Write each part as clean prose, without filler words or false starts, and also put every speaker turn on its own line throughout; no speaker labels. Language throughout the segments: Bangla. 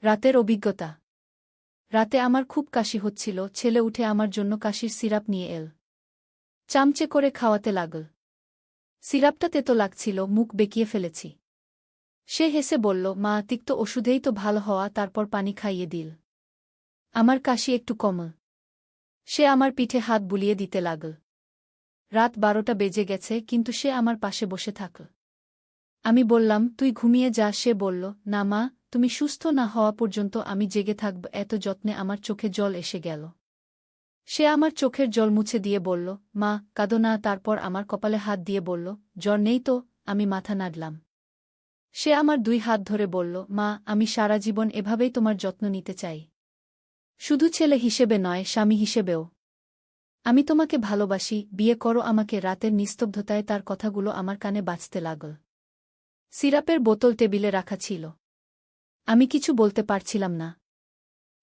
রাতের অভিজ্ঞতা। রাতে আমার খুব কাশি হচ্ছিল, ছেলে উঠে আমার জন্য কাশির সিরাপ নিয়ে এল। চামচে করে খাওয়াতে লাগল। সিরাপটা তেতো লাগছিল, মুখ বেঁকিয়ে ফেলেছি। সে হেসে বলল, মা, তিক্ত ওষুধেই তো ভালো হওয়া, তারপর পানি খাইয়ে দিল। আমার কাশি একটু কমল। সে আমার পিঠে হাত বুলিয়ে দিতে লাগল। রাত 12টা বেজে গেছে, কিন্তু সে আমার পাশে বসে থাকল। আমি বললাম, তুই ঘুমিয়ে যা। সে বলল, না মা, তুমি সুস্থ না হওয়া পর্যন্ত আমি জেগে থাকব। এত যত্নে আমার চোখে জল এসে গেল। সে আমার চোখের জল মুছে দিয়ে বলল, মা, কাঁদো না। তারপর আমার কপালে হাত দিয়ে বলল, জ্বর নেই তো? আমি মাথা নাড়লাম। সে আমার 2 হাত ধরে বলল, মা, আমি সারা জীবন এভাবেই তোমার যত্ন নিতে চাই। শুধু ছেলে হিসেবে নয়, স্বামী হিসেবেও। আমি তোমাকে ভালোবাসি, বিয়ে করো আমাকে। রাতের নিস্তব্ধতায় তার কথাগুলো আমার কানে বাজতে লাগল। সিরাপের বোতল টেবিলে রাখা ছিল। আমি কিছু বলতে পারছিলাম না।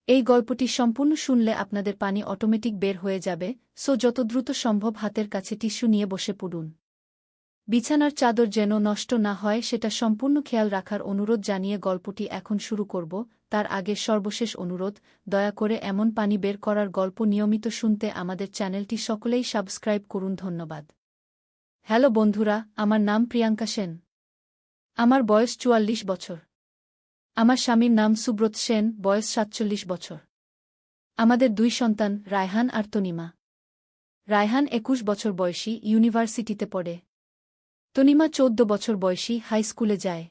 এই গল্পটি সম্পূর্ণ শুনলে আপনাদের পানি অটোমেটিক বের হয়ে যাবে, সো যত দ্রুত সম্ভব হাতের কাছে টিস্যু নিয়ে বসে পড়ুন। বিছানার চাদর যেন নষ্ট না হয় সেটা সম্পূর্ণ খেয়াল রাখার অনুরোধ জানিয়ে গল্পটি এখন শুরু করব। তার আগে সর্বশেষ অনুরোধ, দয়া করে এমন পানি বের করার গল্প নিয়মিত শুনতে আমাদের চ্যানেলটি সকলেই সাবস্ক্রাইব করুন। ধন্যবাদ। হ্যালো বন্ধুরা, আমার নাম প্রিয়াঙ্কা সেন। আমার বয়স 44 বছর। আমার স্বামীর নাম সুব্রত সেন, বয়স 47 বছর। আমাদের 2 সন্তান, রায়হান আর তনিমা। রায়হান 21 বছর বয়সী, ইউনিভার্সিটিতে পড়ে। তনিমা 14 বছর বয়সী, হাই স্কুলে যায়।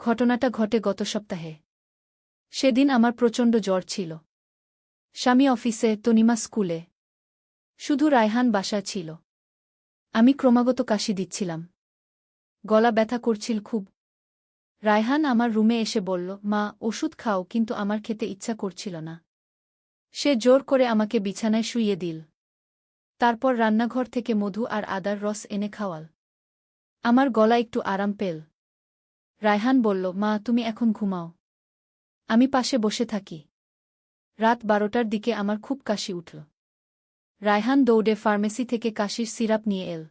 ঘটনাটা ঘটে গত সপ্তাহে। সেদিন আমার প্রচণ্ড জ্বর ছিল। স্বামী অফিসে, তনিমা স্কুলে। শুধু রায়হান বাসায় ছিল। আমি ক্রমাগত কাশি দিচ্ছিলাম। গলা ব্যথা করছিল খুব। রায়হান আমার রুমে এসে বলল, মা, ওষুধ খাও। কিন্তু আমার খেতে ইচ্ছা করছিল না। সে জোর করে আমাকে বিছানায় শুইয়ে দিল। তারপর রান্নাঘর থেকে মধু আর আদার রস এনে খাওয়াল। আমার গলা একটু আরাম পেল। রায়হান বলল, মা, তুমি এখন ঘুমাও। আমি পাশে বসে থাকি। রাত 12টার দিকে আমার খুব কাশি উঠল। রায়হান দৌড়ে ফার্মেসি থেকে কাশির সিরাপ নিয়ে এল।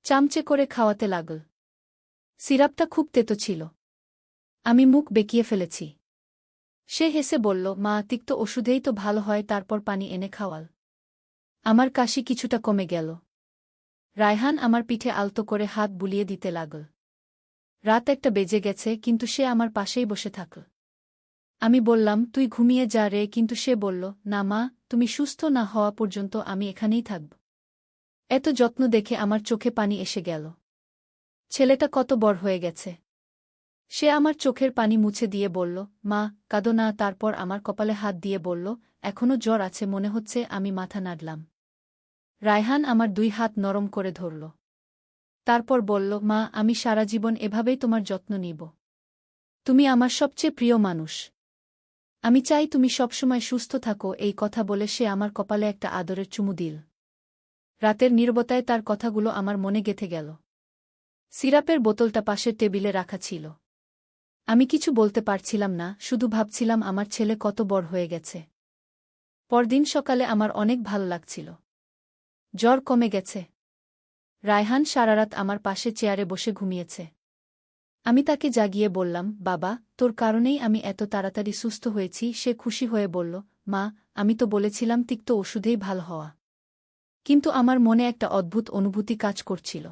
চামচে করে খাওয়াতে লাগল। সিরাপটা খুব তেতো ছিল। আমি মুখ বেঁকিয়ে ফেলেছি। সে হেসে বলল, মা, তিক্ত ওষুধেই তো ভালো হয়, তারপর পানি এনে খাওয়াল। আমার কাশি কিছুটা কমে গেল। রায়হান আমার পিঠে আলতো করে হাত বুলিয়ে দিতে লাগল। রাত 1টা বেজে গেছে, কিন্তু সে আমার পাশেই বসে থাকল। আমি বললাম, তুই ঘুমিয়ে যা রে। কিন্তু সে বলল, না মা, তুমি সুস্থ না হওয়া পর্যন্ত আমি এখানেই থাকব। এত যত্ন দেখে আমার চোখে পানি এসে গেল। ছেলেটা কত বড় হয়ে গেছে। সে আমার চোখের পানি মুছে দিয়ে বলল, মা, কাঁদো না। তারপর আমার কপালে হাত দিয়ে বলল, এখনো জ্বর আছে মনে হচ্ছে। আমি মাথা নাড়লাম। রায়হান আমার 2 হাত নরম করে ধরল। তারপর বলল, মা, আমি সারা জীবন এভাবেই তোমার যত্ন নিব। তুমি আমার সবচেয়ে প্রিয় মানুষ। আমি চাই তুমি সবসময় সুস্থ থাকো। এই কথা বলে সে আমার কপালে একটা আদরের চুমু দিল। রাতের নীরবতায় তার কথাগুলো আমার মনে গেঁথে গেল। সিরাপের বোতলটা পাশের টেবিলে রাখা ছিল। আমি কিছু বলতে পারছিলাম না, শুধু ভাবছিলাম আমার ছেলে কত বড় হয়ে গেছে। পরদিন সকালে আমার অনেক ভালো লাগছিল। জ্বর কমে গেছে। রায়হান সারারাত আমার পাশে চেয়ারে বসে ঘুমিয়েছে। আমি তাকে জাগিয়ে বললাম, বাবা, তোর কারণেই আমি এত তাড়াতাড়ি সুস্থ হয়েছি। সে খুশি হয়ে বলল, মা, আমি তো বলেছিলাম তিক্ত ওষুধেই ভালো হওয়া। কিন্তু আমার মনে একটা অদ্ভুত অনুভূতি কাজ করছিল।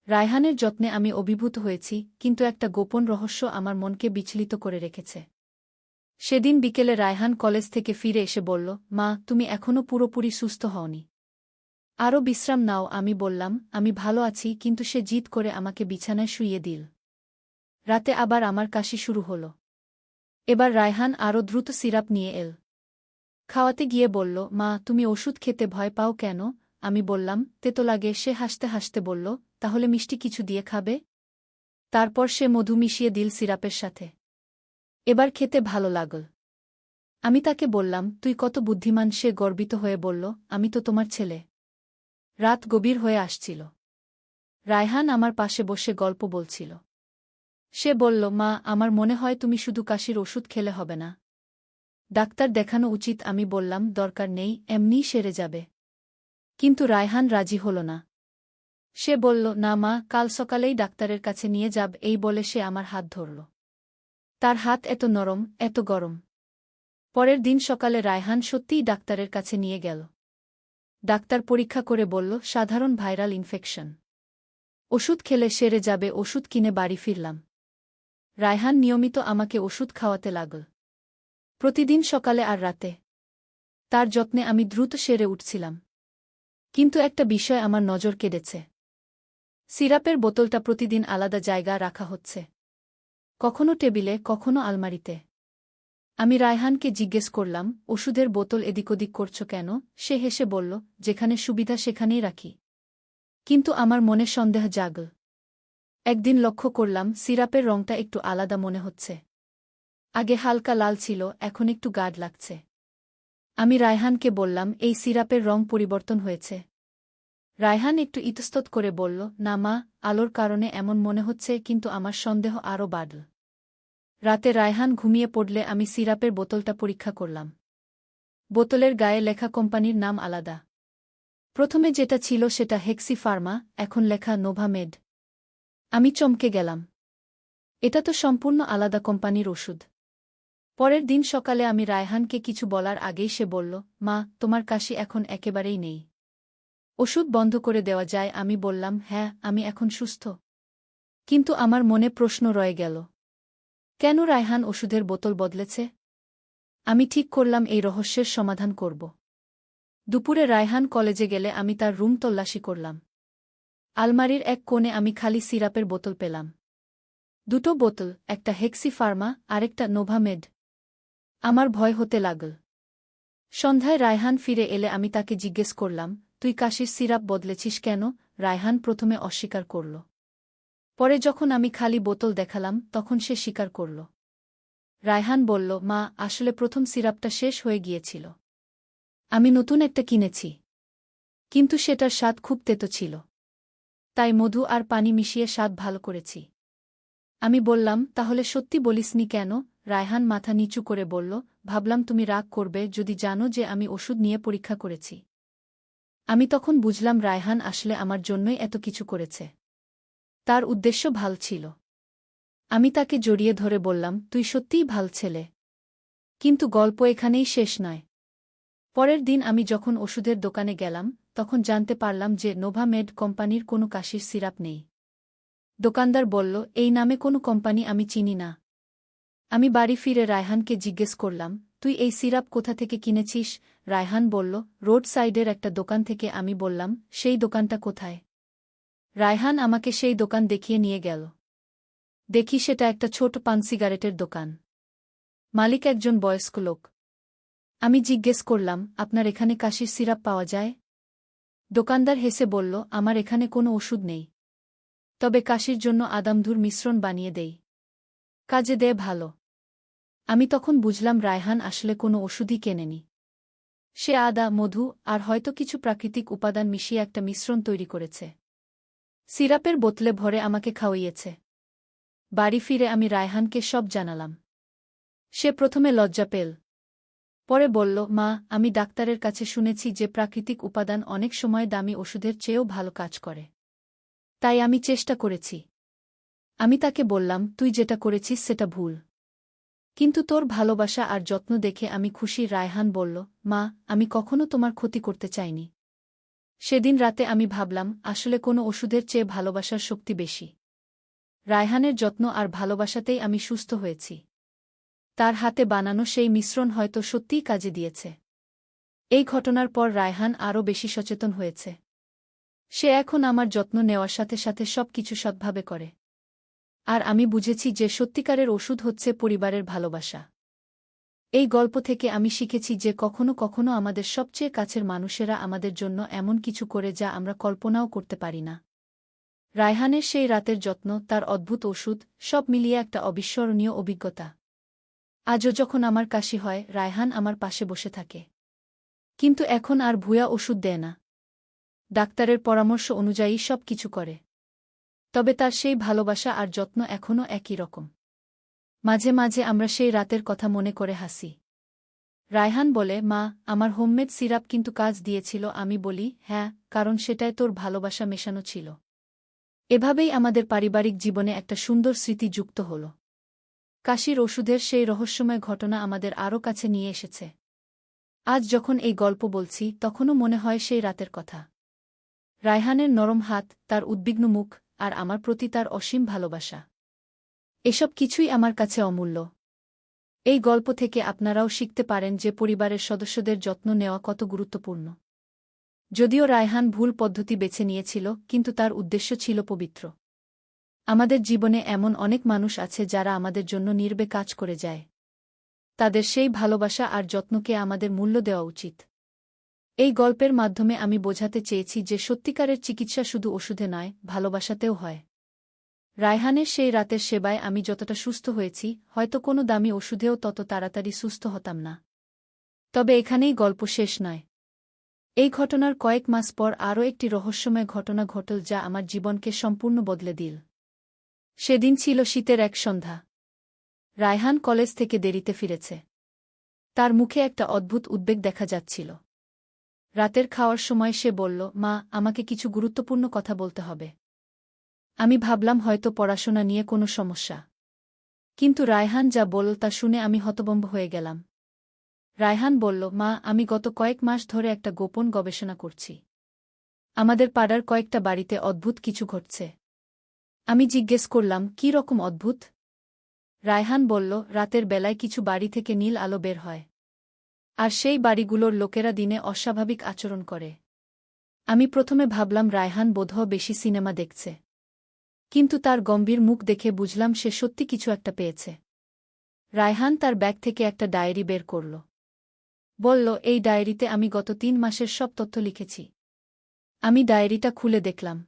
রায়হানের যত্নে আমি অভিভূত হয়েছি, কিন্তু একটা গোপন রহস্য আমার মনকে বিচলিত করে রেখেছে। সেদিন বিকেলে রায়হান কলেজ থেকে ফিরে এসে বলল, মা, তুমি এখনও পুরোপুরি সুস্থ হওনি। আরও বিশ্রাম নাও। আমি বললাম, আমি ভালো আছি। কিন্তু সে জিদ করে আমাকে বিছানায় শুইয়ে দিল। রাতে আবার আমার কাশি শুরু হল। এবার রায়হান আরও দ্রুত সিরাপ নিয়ে এল। খাওয়াতে গিয়ে বলল, মা, তুমি ওষুধ খেতে ভয় পাও কেন? আমি বললাম, তেতো লাগে। সে হাসতে হাসতে বলল, তাহলে মিষ্টি কিছু দিয়ে খাবে? তারপর সে মধু মিশিয়ে দিল সিরাপের সাথে। এবার খেতে ভালো লাগল। আমি তাকে বললাম, তুই কত বুদ্ধিমান। সে গর্বিত হয়ে বলল, আমি তো তোমার ছেলে। রাত গভীর হয়ে আসছিল। রায়হান আমার পাশে বসে গল্প বলছিল। সে বলল, মা, আমার মনে হয় তুমি শুধু কাশির ওষুধ খেলে হবে না। ডাক্তার দেখানো উচিত। আমি বললাম, দরকার নেই, এমনিই সেরে যাবে। কিন্তু রায়হান রাজি হল না। সে বলল, না মা, কাল সকালেই ডাক্তারের কাছে নিয়ে যাব। এই বলে সে আমার হাত ধরল। তার হাত এত নরম, এত গরম। পরের দিন সকালে রায়হান সত্যিই ডাক্তারের কাছে নিয়ে গেল। ডাক্তার পরীক্ষা করে বলল, সাধারণ ভাইরাল ইনফেকশন। ওষুধ খেলে সেরে যাবে। ওষুধ কিনে বাড়ি ফিরলাম। রায়হান নিয়মিত আমাকে ওষুধ খাওয়াতে লাগল, প্রতিদিন সকালে আর রাতে। তার যত্নে আমি দ্রুত সেরে উঠছিলাম। কিন্তু একটা বিষয় আমার নজর কেড়েছে। সিরাপের বোতলটা প্রতিদিন আলাদা জায়গা রাখা হচ্ছে, কখনো টেবিলে, কখনো আলমারিতে। আমি রায়হানকে জিজ্ঞেস করলাম, ওষুধের বোতল এদিক ওদিক করছ কেন? সে হেসে বলল, যেখানে সুবিধা সেখানেই রাখি। কিন্তু আমার মনে সন্দেহ জাগল। একদিন লক্ষ্য করলাম সিরাপের রংটা একটু আলাদা মনে হচ্ছে। আগে হালকা লাল ছিল, এখন একটু গাঢ় লাগছে। আমি রায়হানকে বললাম, এই সিরাপের রং পরিবর্তন হয়েছে। রায়হান একটু ইতস্তত করে বলল, না মা, আলোর কারণে এমন মনে হচ্ছে। কিন্তু আমার সন্দেহ আরও বাড়ল। রাতে রায়হান ঘুমিয়ে পড়লে আমি সিরাপের বোতলটা পরীক্ষা করলাম। বোতলের গায়ে লেখা কোম্পানির নাম আলাদা। প্রথমে যেটা ছিল সেটা হেক্সি ফার্মা, এখন লেখা নোভামেড। আমি চমকে গেলাম। এটা তো সম্পূর্ণ আলাদা কোম্পানির ওষুধ। পরের দিন সকালে আমি রায়হানকে কিছু বলার আগেই সে বলল, মা, তোমার কাশি এখন একেবারেই নেই। ওষুধ বন্ধ করে দেওয়া যায়? আমি বললাম, হ্যাঁ, আমি এখন সুস্থ। কিন্তু আমার মনে প্রশ্ন রয়ে গেল, কেন রায়হান ওষুধের বোতল বদলেছে? আমি ঠিক করলাম এই রহস্যের সমাধান করব। দুপুরে রায়হান কলেজে গেলে আমি তার রুম তল্লাশি করলাম। আলমারির এক কোণে আমি খালি সিরাপের বোতল পেলাম। দুটো বোতল, একটা হেক্সি ফার্মা, আরেকটা নোভামেড। আমার ভয় হতে লাগল। সন্ধ্যায় রায়হান ফিরে এলে আমি তাকে জিজ্ঞেস করলাম, তুই কাশির সিরাপ বদলেছিস কেন? রায়হান প্রথমে অস্বীকার করল। পরে যখন আমি খালি বোতল দেখালাম তখন সে স্বীকার করল। রায়হান বলল, মা, আসলে প্রথম সিরাপটা শেষ হয়ে গিয়েছিল। আমি নতুন একটা কিনেছি, কিন্তু সেটার স্বাদ খুব তেতো ছিল। তাই মধু আর পানি মিশিয়ে স্বাদ ভালো করেছি। আমি বললাম, তাহলে সত্যি বলিসনি কেন? রায়হান মাথা নিচু করে বলল, ভাবলাম তুমি রাগ করবে যদি জানো যে আমি ওষুধ নিয়ে পরীক্ষা করেছি। আমি তখন বুঝলাম রায়হান আসলে আমার জন্যই এত কিছু করেছে। তার উদ্দেশ্য ভাল ছিল। আমি তাকে জড়িয়ে ধরে বললাম, তুই সত্যিই ভাল ছেলে। কিন্তু গল্প এখানেই শেষ নয়। পরের দিন আমি যখন ওষুধের দোকানে গেলাম তখন জানতে পারলাম যে নোভামেড কোম্পানির কোনো কাশির সিরাপ নেই। দোকানদার বলল, এই নামে কোনো কোম্পানি আমি চিনি না। আমি বাড়ি ফিরে রায়হানকে জিজ্ঞেস করলাম, তুই এই সিরাপ কোথা থেকে কিনেছিস? রায়হান বলল, রোড সাইডের একটা দোকান থেকে। আমি বললাম, সেই দোকানটা কোথায়? রায়হান আমাকে সেই দোকান দেখিয়ে নিয়ে গেল। দেখি সেটা একটা ছোট পান সিগারেটের দোকান। মালিক একজন বয়স্ক লোক। আমি জিজ্ঞেস করলাম, আপনার এখানে কাশির সিরাপ পাওয়া যায়? দোকানদার হেসে বলল, আমার এখানে কোনো ওষুধ নেই, তবে কাশির জন্য আদামধুর মিশ্রণ বানিয়ে দেই। কাজে দেয় ভালো। আমি তখন বুঝলাম রায়হান আসলে কোনো ওষুধই কেনেনি। সে আদা, মধু আর হয়তো কিছু প্রাকৃতিক উপাদান মিশিয়ে একটা মিশ্রণ তৈরি করেছে। সিরাপের বোতলে ভরে আমাকে খাওয়িয়েছে। বাড়ি ফিরে আমি রায়হানকে সব জানালাম। সে প্রথমে লজ্জা পেল, পরে বলল, মা, আমি ডাক্তারের কাছে শুনেছি যে প্রাকৃতিক উপাদান অনেক সময় দামি ওষুধের চেয়েও ভালো কাজ করে। তাই আমি চেষ্টা করেছি। আমি তাকে বললাম, তুই যেটা করেছিস সেটা ভুল, কিন্তু তোর ভালোবাসা আর যত্ন দেখে আমি খুশি। রায়হান বলল, মা, আমি কখনো তোমার ক্ষতি করতে চাইনি। সেদিন রাতে আমি ভাবলাম, আসলে কোনো ওষুধের চেয়ে ভালোবাসার শক্তি বেশি। রায়হানের যত্ন আর ভালোবাসাতেই আমি সুস্থ হয়েছি। তার হাতে বানানো সেই মিশ্রণ হয়তো সত্যিই কাজে দিয়েছে। এই ঘটনার পর রায়হান আরও বেশি সচেতন হয়েছে। সে এখন আমার যত্ন নেওয়ার সাথে সাথে সবকিছু সৎভাবে করে। আর আমি বুঝেছি যে সত্যিকারের ওষুধ হচ্ছে পরিবারের ভালোবাসা। এই গল্প থেকে আমি শিখেছি যে কখনো কখনো আমাদের সবচেয়ে কাছের মানুষেরা আমাদের জন্য এমন কিছু করে যা আমরা কল্পনাও করতে পারি না। রায়হানের সেই রাতের যত্ন, তার অদ্ভুত ওষুধ, সব মিলিয়ে একটা অবিস্মরণীয় অভিজ্ঞতা। আজও যখন আমার কাশি হয় রায়হান আমার পাশে বসে থাকে। কিন্তু এখন আর ভুয়া ওষুধ দেয় না, ডাক্তারের পরামর্শ অনুযায়ী সব কিছু করে। তবে তার সেই ভালোবাসা আর যত্ন এখনও একই রকম। মাঝে মাঝে আমরা সেই রাতের কথা মনে করে হাসি। রায়হান বলে, মা, আমার হোমমেড সিরাপ কিন্তু কাজ দিয়েছিল? আমি বলি, হ্যাঁ, কারণ সেটায় তোর ভালোবাসা মেশানো ছিল। এভাবেই আমাদের পারিবারিক জীবনে একটা সুন্দর স্মৃতি যুক্ত হল। কাশির ওষুধের সেই রহস্যময় ঘটনা আমাদের আরও কাছে নিয়ে এসেছে। আজ যখন এই গল্প বলছি তখনও মনে হয় সেই রাতের কথা। রায়হানের নরম হাত, তার উদ্বিগ্ন মুখ, আর আমার প্রতি তার অসীম ভালোবাসা। এসব কিছুই আমার কাছে অমূল্য। এই গল্প থেকে আপনারাও শিখতে পারেন যে পরিবারের সদস্যদের যত্ন নেওয়া কত গুরুত্বপূর্ণ। যদিও রায়হান ভুল পদ্ধতি বেছে নিয়েছিল, কিন্তু তার উদ্দেশ্য ছিল পবিত্র। আমাদের জীবনে এমন অনেক মানুষ আছে যারা আমাদের জন্য নীরবে কাজ করে যায়। তাদের সেই ভালোবাসা আর যত্নকে আমাদের মূল্য দেওয়া উচিত। এই গল্পের মাধ্যমে আমি বোঝাতে চেয়েছি যে সত্যিকারের চিকিৎসা শুধু ওষুধে নয়, ভালোবাসাতেও হয়। রায়হানের সেই রাতের সেবায় আমি যতটা সুস্থ হয়েছি, হয়তো কোনো দামি ওষুধেও তত তাড়াতাড়ি সুস্থ হতাম না। তবে এখানেই গল্প শেষ নয়। এই ঘটনার কয়েক মাস পর আরও একটি রহস্যময় ঘটনা ঘটল যা আমার জীবনকে সম্পূর্ণ বদলে দিল। সেদিন ছিল শীতের এক সন্ধ্যা। রায়হান কলেজ থেকে দেরিতে ফিরেছে। তার মুখে একটা অদ্ভুত উদ্বেগ দেখা যাচ্ছিল। রাতের খাওয়ার সময় সে বলল, মা, আমাকে কিছু গুরুত্বপূর্ণ কথা বলতে হবে। আমি ভাবলাম হয়তো পড়াশোনা নিয়ে কোনো সমস্যা। কিন্তু রায়হান যা বলল তা শুনে আমি হতভম্ব হয়ে গেলাম। রায়হান বলল, মা, আমি গত কয়েক মাস ধরে একটা গোপন গবেষণা করছি। আমাদের পাড়ার কয়েকটা বাড়িতে অদ্ভুত কিছু ঘটছে। আমি জিজ্ঞেস করলাম, কী রকম অদ্ভুত? রায়হান বলল, রাতের বেলায় কিছু বাড়ি থেকে নীল আলো বের হয়। আর সেই বাড়িগুলোর লোকেরা দিনে অস্বাভাবিক আচরণ করে। আমি প্রথমে ভাবলাম রায়হান বোধহয় বেশি সিনেমা দেখছে। কিন্তু তার গম্ভীর মুখ দেখে বুঝলাম সে সত্যি কিছু একটা পেয়েছে। রায়হান তার ব্যাগ থেকে একটা ডায়েরি বের করল। বলল, এই ডায়েরিতে আমি গত 3 মাসের সব তথ্য লিখেছি। আমি ডায়েরিটা খুলে দেখলাম।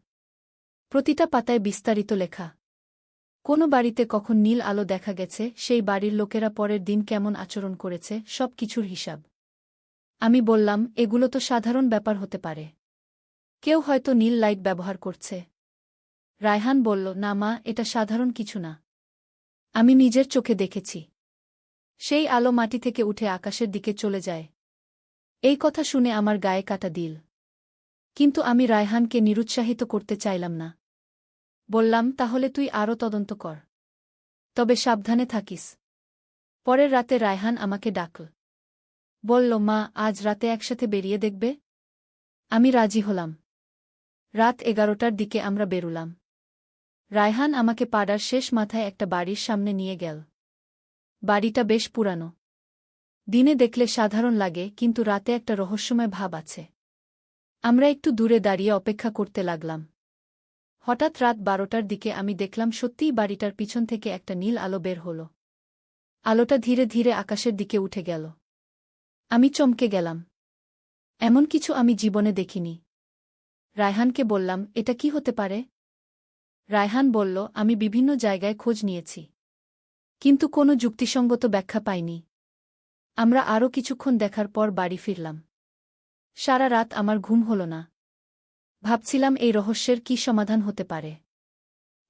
প্রতিটা পাতায় বিস্তারিত লেখা। কোনো বাড়িতে কখন নীল আলো দেখা গেছে, সেই বাড়ির লোকেরা পরের দিন কেমন আচরণ করেছে, সব কিছুর হিসাব। আমি বললাম, এগুলো তো সাধারণ ব্যাপার হতে পারে। কেউ হয়তো নীল লাইট ব্যবহার করছে। রায়হান বলল, না মা, এটা সাধারণ কিছু না। আমি নিজের চোখে দেখেছি। সেই আলো মাটি থেকে উঠে আকাশের দিকে চলে যায়। এই কথা শুনে আমার গায়ে কাটা দিল। কিন্তু আমি রায়হানকে নিরুৎসাহিত করতে চাইলাম না। বললাম, তাহলে তুই আরও তদন্ত কর। তবে সাবধানে থাকিস। পরের রাতে রায়হান আমাকে ডাকল। বলল, মা, আজ রাতে একসাথে বেরিয়ে দেখবে? আমি রাজি হলাম। রাত 11টার দিকে আমরা বেরুলাম। রায়হান আমাকে পাড়ার শেষ মাথায় একটা বাড়ির সামনে নিয়ে গেল। বাড়িটা বেশ পুরানো। দিনে দেখলে সাধারণ লাগে, কিন্তু রাতে একটা রহস্যময় ভাব আছে। আমরা একটু দূরে দাঁড়িয়ে অপেক্ষা করতে লাগলাম। হঠাৎ রাত 12টার দিকে আমি দেখলাম সত্যিই বাড়িটার পিছন থেকে একটা নীল আলো বের হল। আলোটা ধীরে ধীরে আকাশের দিকে উঠে গেল। আমি চমকে গেলাম। এমন কিছু আমি জীবনে দেখিনি। রায়হানকে বললাম, এটা কি হতে পারে? রায়হান বলল, আমি বিভিন্ন জায়গায় খোঁজ নিয়েছি, কিন্তু কোনো যুক্তিসঙ্গত ব্যাখ্যা পাইনি। আমরা আরও কিছুক্ষণ দেখার পর বাড়ি ফিরলাম। সারা রাত আমার ঘুম হল না। ভাবছিলাম এই রহস্যের কি সমাধান হতে পারে।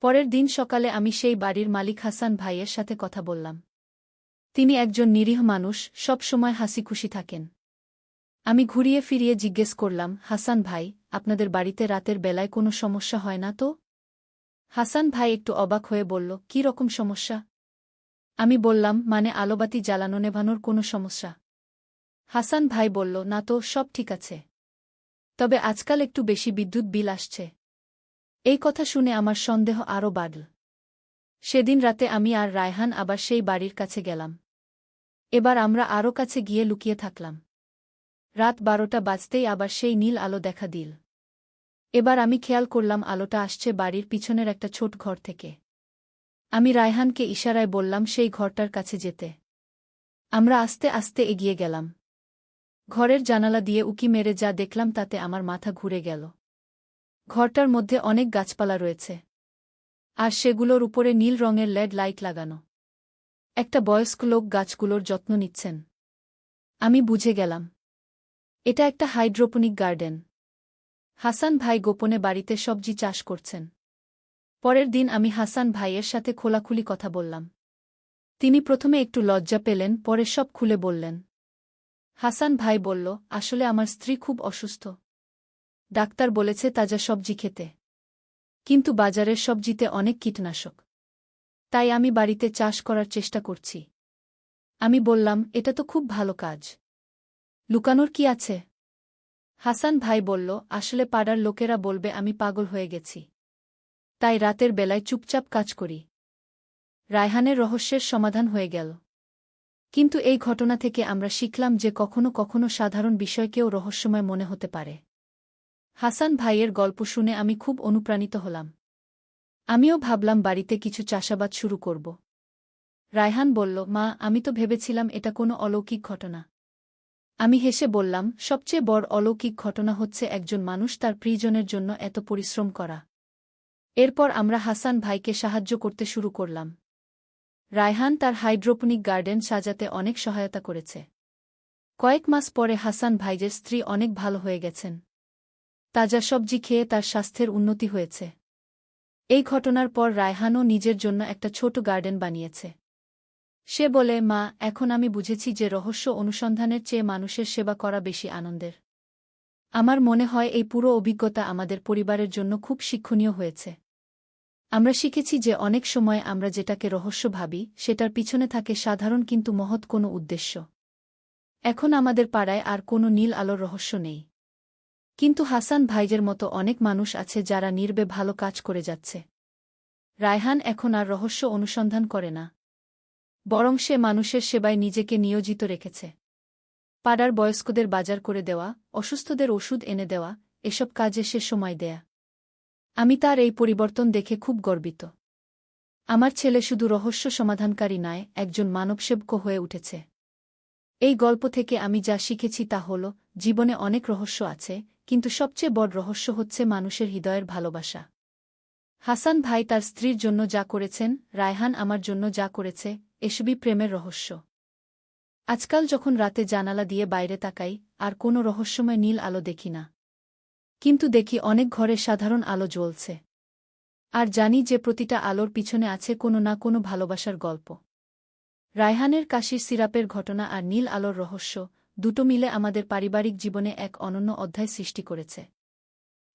পরের দিন সকালে আমি সেই বাড়ির মালিক হাসান ভাইয়ের সাথে কথা বললাম। তিনি একজন নিরীহ মানুষ, সব সময় হাসিখুশি থাকেন। আমি ঘুরিয়ে ফিরিয়ে জিজ্ঞেস করলাম, হাসান ভাই, আপনাদের বাড়িতে রাতের বেলায় কোনো সমস্যা হয় না তো? হাসান ভাই একটু অবাক হয়ে বলল, কী রকম সমস্যা? আমি বললাম, মানে আলোবাতি জ্বালানো নেভানোর কোনো সমস্যা? হাসান ভাই বলল, না তো, সব ঠিক আছে। তবে আজকাল একটু বেশি বিদ্যুৎ বিল আসছে। এই কথা শুনে আমার সন্দেহ আরও বাড়ল। সেদিন রাতে আমি আর রায়হান আবার সেই বাড়ির কাছে গেলাম। এবার আমরা আরও কাছে গিয়ে লুকিয়ে থাকলাম। রাত 12টা বাজতেই আবার সেই নীল আলো দেখা দিল। এবার আমি খেয়াল করলাম আলোটা আসছে বাড়ির পিছনের একটা ছোট ঘর থেকে। আমি রায়হানকে ইশারায় বললাম সেই ঘরটার কাছে যেতে। আমরা আস্তে আস্তে এগিয়ে গেলাম। ঘরের জানালা দিয়ে উকি মেরে যা দেখলাম তাতে আমার মাথা ঘুরে গেল। ঘরটার মধ্যে অনেক গাছপালা রয়েছে। আর সেগুলোর উপরে নীল রঙের লেড লাইট লাগানো। একটা বয়স্ক লোক গাছগুলোর যত্ন নিচ্ছেন। আমি বুঝে গেলাম, এটা একটা হাইড্রোপনিক গার্ডেন। হাসান ভাই গোপনে বাড়িতে সবজি চাষ করছেন। পরের দিন আমি হাসান ভাইয়ের সাথে খোলাখুলি কথা বললাম। তিনি প্রথমে একটু লজ্জা পেলেন, পরে সব খুলে বললেন। হাসান ভাই বলল, আসলে আমার স্ত্রী খুব অসুস্থ। ডাক্তার বলেছে তাজা সবজি খেতে। কিন্তু বাজারের সবজিতে অনেক কীটনাশক। তাই আমি বাড়িতে চাষ করার চেষ্টা করছি। আমি বললাম, এটা তো খুব ভালো কাজ। লুকানোর কি আছে? হাসান ভাই বলল, আসলে পাড়ার লোকেরা বলবে আমি পাগল হয়ে গেছি। তাই রাতের বেলায় চুপচাপ কাজ করি। রায়হানের রহস্যের সমাধান হয়ে গেল। কিন্তু এই ঘটনা থেকে আমরা শিখলাম যে কখনো কখনো সাধারণ বিষয়কেও রহস্যময় মনে হতে পারে। হাসান ভাইয়ের গল্প শুনে আমি খুব অনুপ্রাণিত হলাম। আমিও ভাবলাম বাড়িতে কিছু চাষাবাদ শুরু করব। রায়হান বলল, মা, আমি তো ভেবেছিলাম এটা কোনো অলৌকিক ঘটনা। আমি হেসে বললাম, সবচেয়ে বড় অলৌকিক ঘটনা হচ্ছে একজন মানুষ তার প্রিয়জনের জন্য এত পরিশ্রম করা। এরপর আমরা হাসান ভাইকে সাহায্য করতে শুরু করলাম। রায়হান তার হাইড্রোপনিক গার্ডেন সাজাতে অনেক সহায়তা করেছে। কয়েক মাস পরে হাসান ভাইয়ের স্ত্রী অনেক ভালো হয়ে গেছেন। তাজা সবজি খেয়ে তার স্বাস্থ্যের উন্নতি হয়েছে। এই ঘটনার পর রায়হানও নিজের জন্য একটা ছোট গার্ডেন বানিয়েছে। সে বলে, মা, এখন আমি বুঝেছি যে রহস্য অনুসন্ধানের চেয়ে মানুষের সেবা করা বেশি আনন্দের। আমার মনে হয় এই পুরো অভিজ্ঞতা আমাদের পরিবারের জন্য খুব শিক্ষণীয় হয়েছে। আমরা শিখেছি যে অনেক সময় আমরা যেটাকে রহস্য ভাবি সেটার পিছনে থাকে সাধারণ কিন্তু মহৎ কোনো উদ্দেশ্য। এখন আমাদের পাড়ায় আর কোনো নীল আলোর রহস্য নেই। কিন্তু হাসান ভাইয়ের মতো অনেক মানুষ আছে যারা নির্বে ভালো কাজ করে যাচ্ছে। রায়হান এখন আর রহস্য অনুসন্ধান করে না, বরং সে মানুষের সেবায় নিজেকে নিয়োজিত রেখেছে। পাড়ার বয়স্কদের বাজার করে দেওয়া, অসুস্থদের ওষুধ এনে দেওয়া, এসব কাজে সে সময় দেয়া। আমি তার এই পরিবর্তন দেখে খুব গর্বিত। আমার ছেলে শুধু রহস্য সমাধানকারী নয়, একজন মানবসেবক হয়ে উঠেছে। এই গল্প থেকে আমি যা শিখেছি তা হল, জীবনে অনেক রহস্য আছে, কিন্তু সবচেয়ে বড় রহস্য হচ্ছে মানুষের হৃদয়ের ভালোবাসা। হাসান ভাই তার স্ত্রীর জন্য যা করেছেন, রায়হান আমার জন্য যা করেছে, এসবই প্রেমের রহস্য। আজকাল যখন রাতে জানালা দিয়ে বাইরে তাকাই, আর কোনো রহস্যময় নীল আলো দেখি না। কিন্তু দেখি অনেক ঘরে সাধারণ আলো জ্বলছে। আর জানি যে প্রতিটা আলোর পিছনে আছে কোনো না কোনো ভালোবাসার গল্প। রায়হানের কাশির সিরাপের ঘটনা আর নীল আলোর রহস্য, দুটো মিলে আমাদের পারিবারিক জীবনে এক অনন্য অধ্যায় সৃষ্টি করেছে।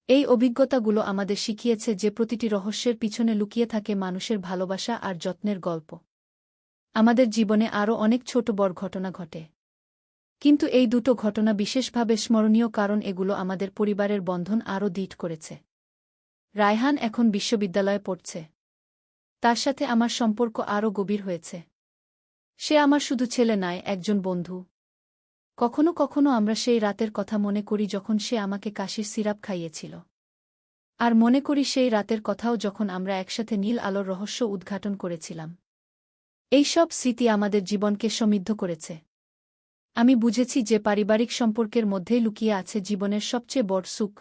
এই অভিজ্ঞতাগুলো আমাদের শিখিয়েছে যে প্রতিটি রহস্যের পিছনে লুকিয়ে থাকে মানুষের ভালোবাসা আর যত্নের গল্প। আমাদের জীবনে আরও অনেক ছোট বড় ঘটনা ঘটে। কিন্তু এই দুটো ঘটনা বিশেষভাবে স্মরণীয় কারণ এগুলো আমাদের পরিবারের বন্ধন আরও দৃঢ় করেছে। রায়হান এখন বিশ্ববিদ্যালয়ে পড়ছে। তার সাথে আমার সম্পর্ক আরও গভীর হয়েছে। সে আমার শুধু ছেলে নয়, একজন বন্ধু। কখনো কখনো আমরা সেই রাতের কথা মনে করি যখন সে আমাকে কাশির সিরাপ খাইয়েছিল। আর মনে করি সেই রাতের কথাও যখন আমরা একসাথে নীল আলোর রহস্য উদ্ঘাটন করেছিলাম। এই সব স্মৃতি আমাদের জীবনকে সমৃদ্ধ করেছে। আমি বুঝেছি যে পারিবারিক সম্পর্কের মধ্যেই লুকিয়ে আছে জীবনের সবচেয়ে বড় সুখ।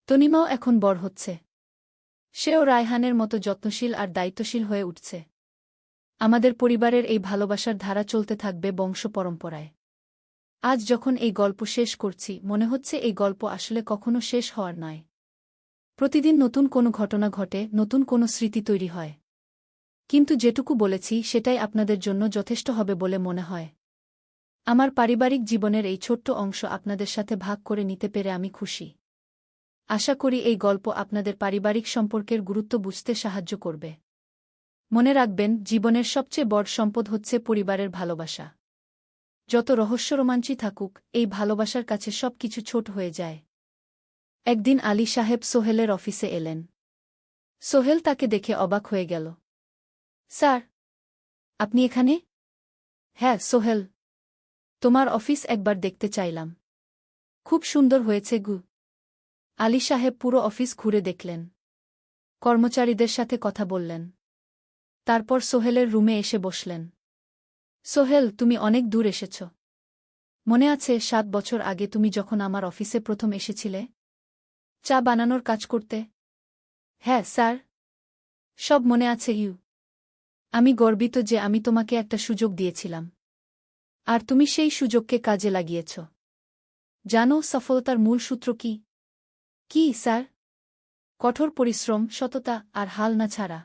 তনিমাও এখন বড় হচ্ছে। সেও রায়হানের মতো যত্নশীল আর দায়িত্বশীল হয়ে উঠছে। আমাদের পরিবারের এই ভালোবাসার ধারা চলতে থাকবে বংশ পরম্পরায়। আজ যখন এই গল্প শেষ করছি, মনে হচ্ছে এই গল্প আসলে কখনো শেষ হওয়ার নয়। প্রতিদিন নতুন কোনো ঘটনা ঘটে, নতুন কোনো স্মৃতি তৈরি হয়। কিন্তু যেটুকু বলেছি সেটাই আপনাদের জন্য যথেষ্ট হবে বলে মনে হয়। আমার পারিবারিক জীবনের এই ছোট্ট অংশ আপনাদের সাথে ভাগ করে নিতে পেরে আমি খুশি। আশা করি এই গল্প আপনাদের পারিবারিক সম্পর্কের গুরুত্ব বুঝতে সাহায্য করবে। মনে রাখবেন, জীবনের সবচেয়ে বড় সম্পদ হচ্ছে পরিবারের ভালোবাসা। যত রহস্যরোমাঞ্চই থাকুক, এই ভালোবাসার কাছে সবকিছু ছোট হয়ে যায়। একদিন আলী সাহেব সোহেলের অফিসে এলেন। সোহেল তাকে দেখে অবাক হয়ে গেল। স্যার, আপনি এখানে? হ্যাঁ সোহেল, তোমার অফিস একবার দেখতে চাইলাম। খুব সুন্দর হয়েছে গু। আলী সাহেব পুরো অফিস ঘুরে দেখলেন। কর্মচারীদের সাথে কথা বললেন। তারপর সোহেলের রুমে এসে বসলেন। সোহেল, তুমি অনেক দূর এসেছ। মনে আছে 7 বছর আগে তুমি যখন আমার অফিসে প্রথম এসেছিলে চা বানানোর কাজ করতে? হ্যাঁ স্যার, সব মনে আছে ইউ। আমি গর্বিত যে আমি তোমাকে একটা সুযোগ দিয়েছিলাম। আর তুমি সেই সুযোগকে কাজে লাগিয়েছ। জানো সফলতার মূল সূত্র কি? কি স্যার? কঠোর পরিশ্রম, সততা আর হাল না ছাড়া।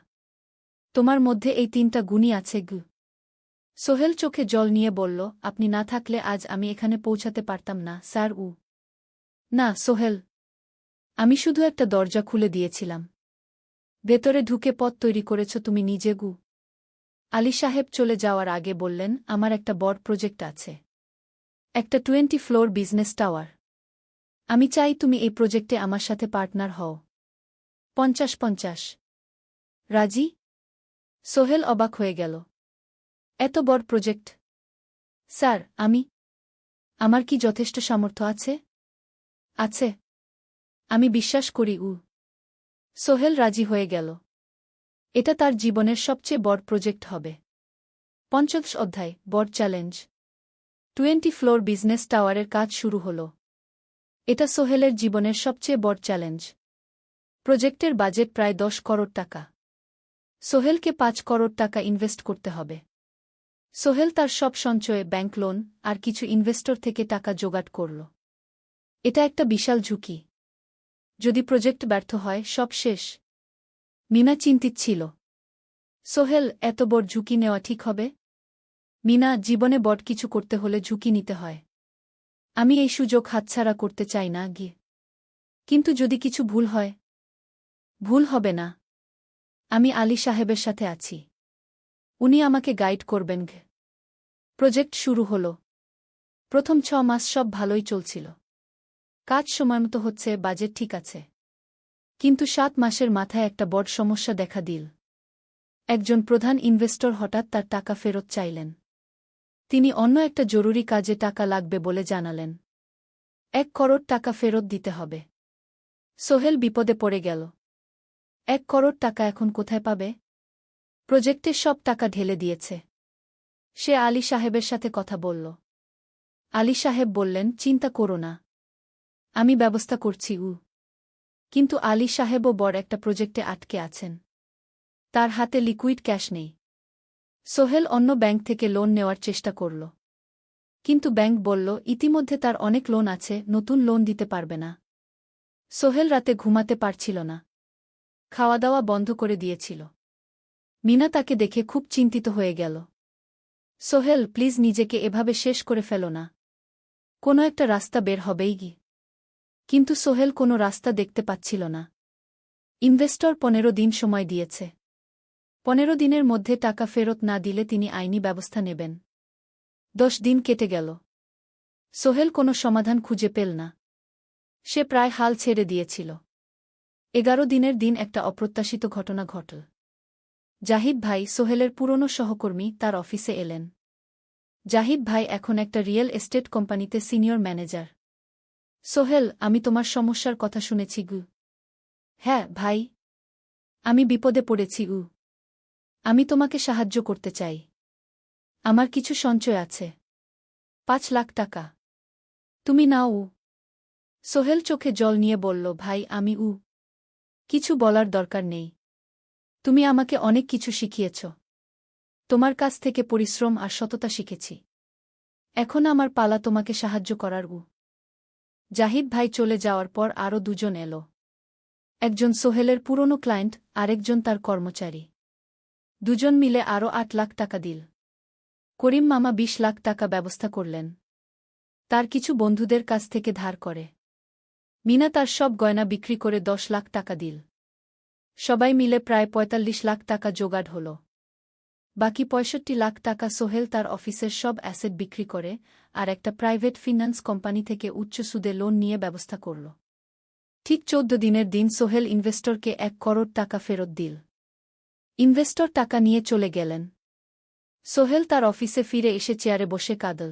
তোমার মধ্যে এই 3টা গুণই আছে গু। সোহেল চোখে জল নিয়ে বলল, আপনি না থাকলে আজ আমি এখানে পৌঁছাতে পারতাম না স্যার। না সোহেল, আমি শুধু একটা দরজা খুলে দিয়েছিলাম। ভেতরে ঢুকে পথ তৈরি করেছ তুমি নিজে গু। আলী সাহেব চলে যাওয়ার আগে বললেন, আমার একটা বড় প্রজেক্ট আছে। একটা 20 ফ্লোর বিজনেস টাওয়ার। আমি চাই তুমি এই প্রজেক্টে আমার সাথে পার্টনার হও। 50-50। রাজি? সোহেল অবাক হয়ে গেল। এত বড় প্রজেক্ট? স্যার, আমার কি যথেষ্ট সামর্থ্য আছে? আছে। আমি বিশ্বাস করি। সোহেল রাজি হয়ে গেল। এটা তার জীবনের সবচেয়ে বড় প্রজেক্ট হবে। 50 অধ্যায়, বড় চ্যালেঞ্জ। 20 ফ্লোর বিজনেস টাওয়ারের কাজ শুরু হল। এটা সোহেলের জীবনের সবচেয়ে বড় চ্যালেঞ্জ। প্রজেক্টের বাজেট প্রায় 10 করোড় টাকা। সোহেলকে 5 করোড় টাকা ইনভেস্ট করতে হবে। সোহেল তার সব সঞ্চয়ে, ব্যাংক লোন আর কিছু ইনভেস্টর থেকে টাকা জোগাড় করল। এটা একটা বিশাল ঝুঁকি। যদি প্রজেক্ট ব্যর্থ হয়, সব শেষ। মিনা চিন্তিত ছিল। সোহেল, এত বড় ঝুঁকি নেওয়া ঠিক হবে? মিনা, জীবনে বড় কিছু করতে হলে ঝুঁকি নিতে হয়। আমি এই সুযোগ হাতছাড়া করতে চাই না। কিন্তু যদি কিছু ভুল হয়? ভুল হবে না। আমি আলী সাহেবের সাথে আছি। উনি আমাকে গাইড করবেন। প্রজেক্ট শুরু হল। প্রথম 6 মাস সব ভালোই চলছিল। কাজ সময়মতো হচ্ছে, বাজেট ঠিক আছে। কিন্তু 7 মাসের মাথায় একটা বড় সমস্যা দেখা দিল। একজন প্রধান ইনভেস্টর হঠাৎ তার টাকা ফেরত চাইলেন। তিনি অন্য একটা জরুরি কাজে টাকা লাগবে বলে জানালেন। 1 করোড় টাকা ফেরত দিতে হবে। সোহেল বিপদে পড়ে গেল। 1 করোড় টাকা এখন কোথায় পাবে? প্রজেক্টে সব টাকা ঢেলে দিয়েছে। সে আলী সাহেবের সাথে কথা বলল। আলী সাহেব বললেন, চিন্তা করো না, আমি ব্যবস্থা করছি। কিন্তু আলী সাহেবও বড় একটা প্রজেক্টে আটকে আছেন। তার হাতে লিকুইড ক্যাশ নেই। সোহেল অন্য ব্যাংক থেকে লোন নেওয়ার চেষ্টা করল। কিন্তু ব্যাংক বলল, ইতিমধ্যে তার অনেক লোন আছে, নতুন লোন দিতে পারবে না। সোহেল রাতে ঘুমাতে পারছিল না। খাওয়া দাওয়া বন্ধ করে দিয়েছিল। মিনা তাকে দেখে খুব চিন্তিত হয়ে গেল। সোহেল, প্লিজ নিজেকে এভাবে শেষ করে ফেলো না। কোনো একটা রাস্তা বের হবেই। কিন্তু সোহেল কোনো রাস্তা দেখতে পাচ্ছিল না। ইনভেস্টর 15 দিন সময় দিয়েছে। 15 দিনের মধ্যে টাকা ফেরত না দিলে তিনি আইনি ব্যবস্থা নেবেন। 10 দিন কেটে গেল। সোহেল কোনো সমাধান খুঁজে পেল না। সে প্রায় হাল ছেড়ে দিয়েছিল। 11 দিনের দিন একটা অপ্রত্যাশিত ঘটনা ঘটল। জাহিদ ভাই, সোহেলের পুরনো সহকর্মী, তার অফিসে এলেন। জাহিদ ভাই এখন একটা রিয়েল এস্টেট কোম্পানিতে সিনিয়র ম্যানেজার। সোহেল, আমি তোমার সমস্যার কথা শুনেছি। হ্যাঁ ভাই, আমি বিপদে পড়েছি। আমি তোমাকে সাহায্য করতে চাই। আমার কিছু সঞ্চয় আছে। 5 লাখ টাকা। তুমি নাও। সোহেল চোখে জল নিয়ে বলল, ভাই, আমি কিছু বলার দরকার নেই। তুমি আমাকে অনেক কিছু শিখিয়েছ। তোমার কাছ থেকে পরিশ্রম আর সততা শিখেছি। এখন আমার পালা তোমাকে সাহায্য করার। জাহিদ ভাই চলে যাওয়ার পর আরও 2 জন এলো। একজন সোহেলের পুরনো ক্লায়েন্ট, আরেকজন তার কর্মচারী। 2 জন মিলে আরও 8 লাখ টাকা দিল। করিম মামা 20 লাখ টাকা ব্যবস্থা করলেন। তার কিছু বন্ধুদের কাছ থেকে ধার করে। মিনা তার সব গয়না বিক্রি করে 10 লাখ টাকা দিল। সবাই মিলে প্রায় 45 লাখ টাকা জোগাড় হল। বাকি 65 লাখ টাকা সোহেল তার অফিসের সব অ্যাসেট বিক্রি করে আর একটা প্রাইভেট ফিন্যান্স কোম্পানি থেকে উচ্চ সুদে লোন নিয়ে ব্যবস্থা করল। ঠিক 14 দিনের দিন সোহেল ইনভেস্টরকে 1 করোড় টাকা ফেরত দিল। ইনভেস্টর টাকা নিয়ে চলে গেলেন। সোহেল তার অফিসে ফিরে এসে চেয়ারে বসে কাঁদল।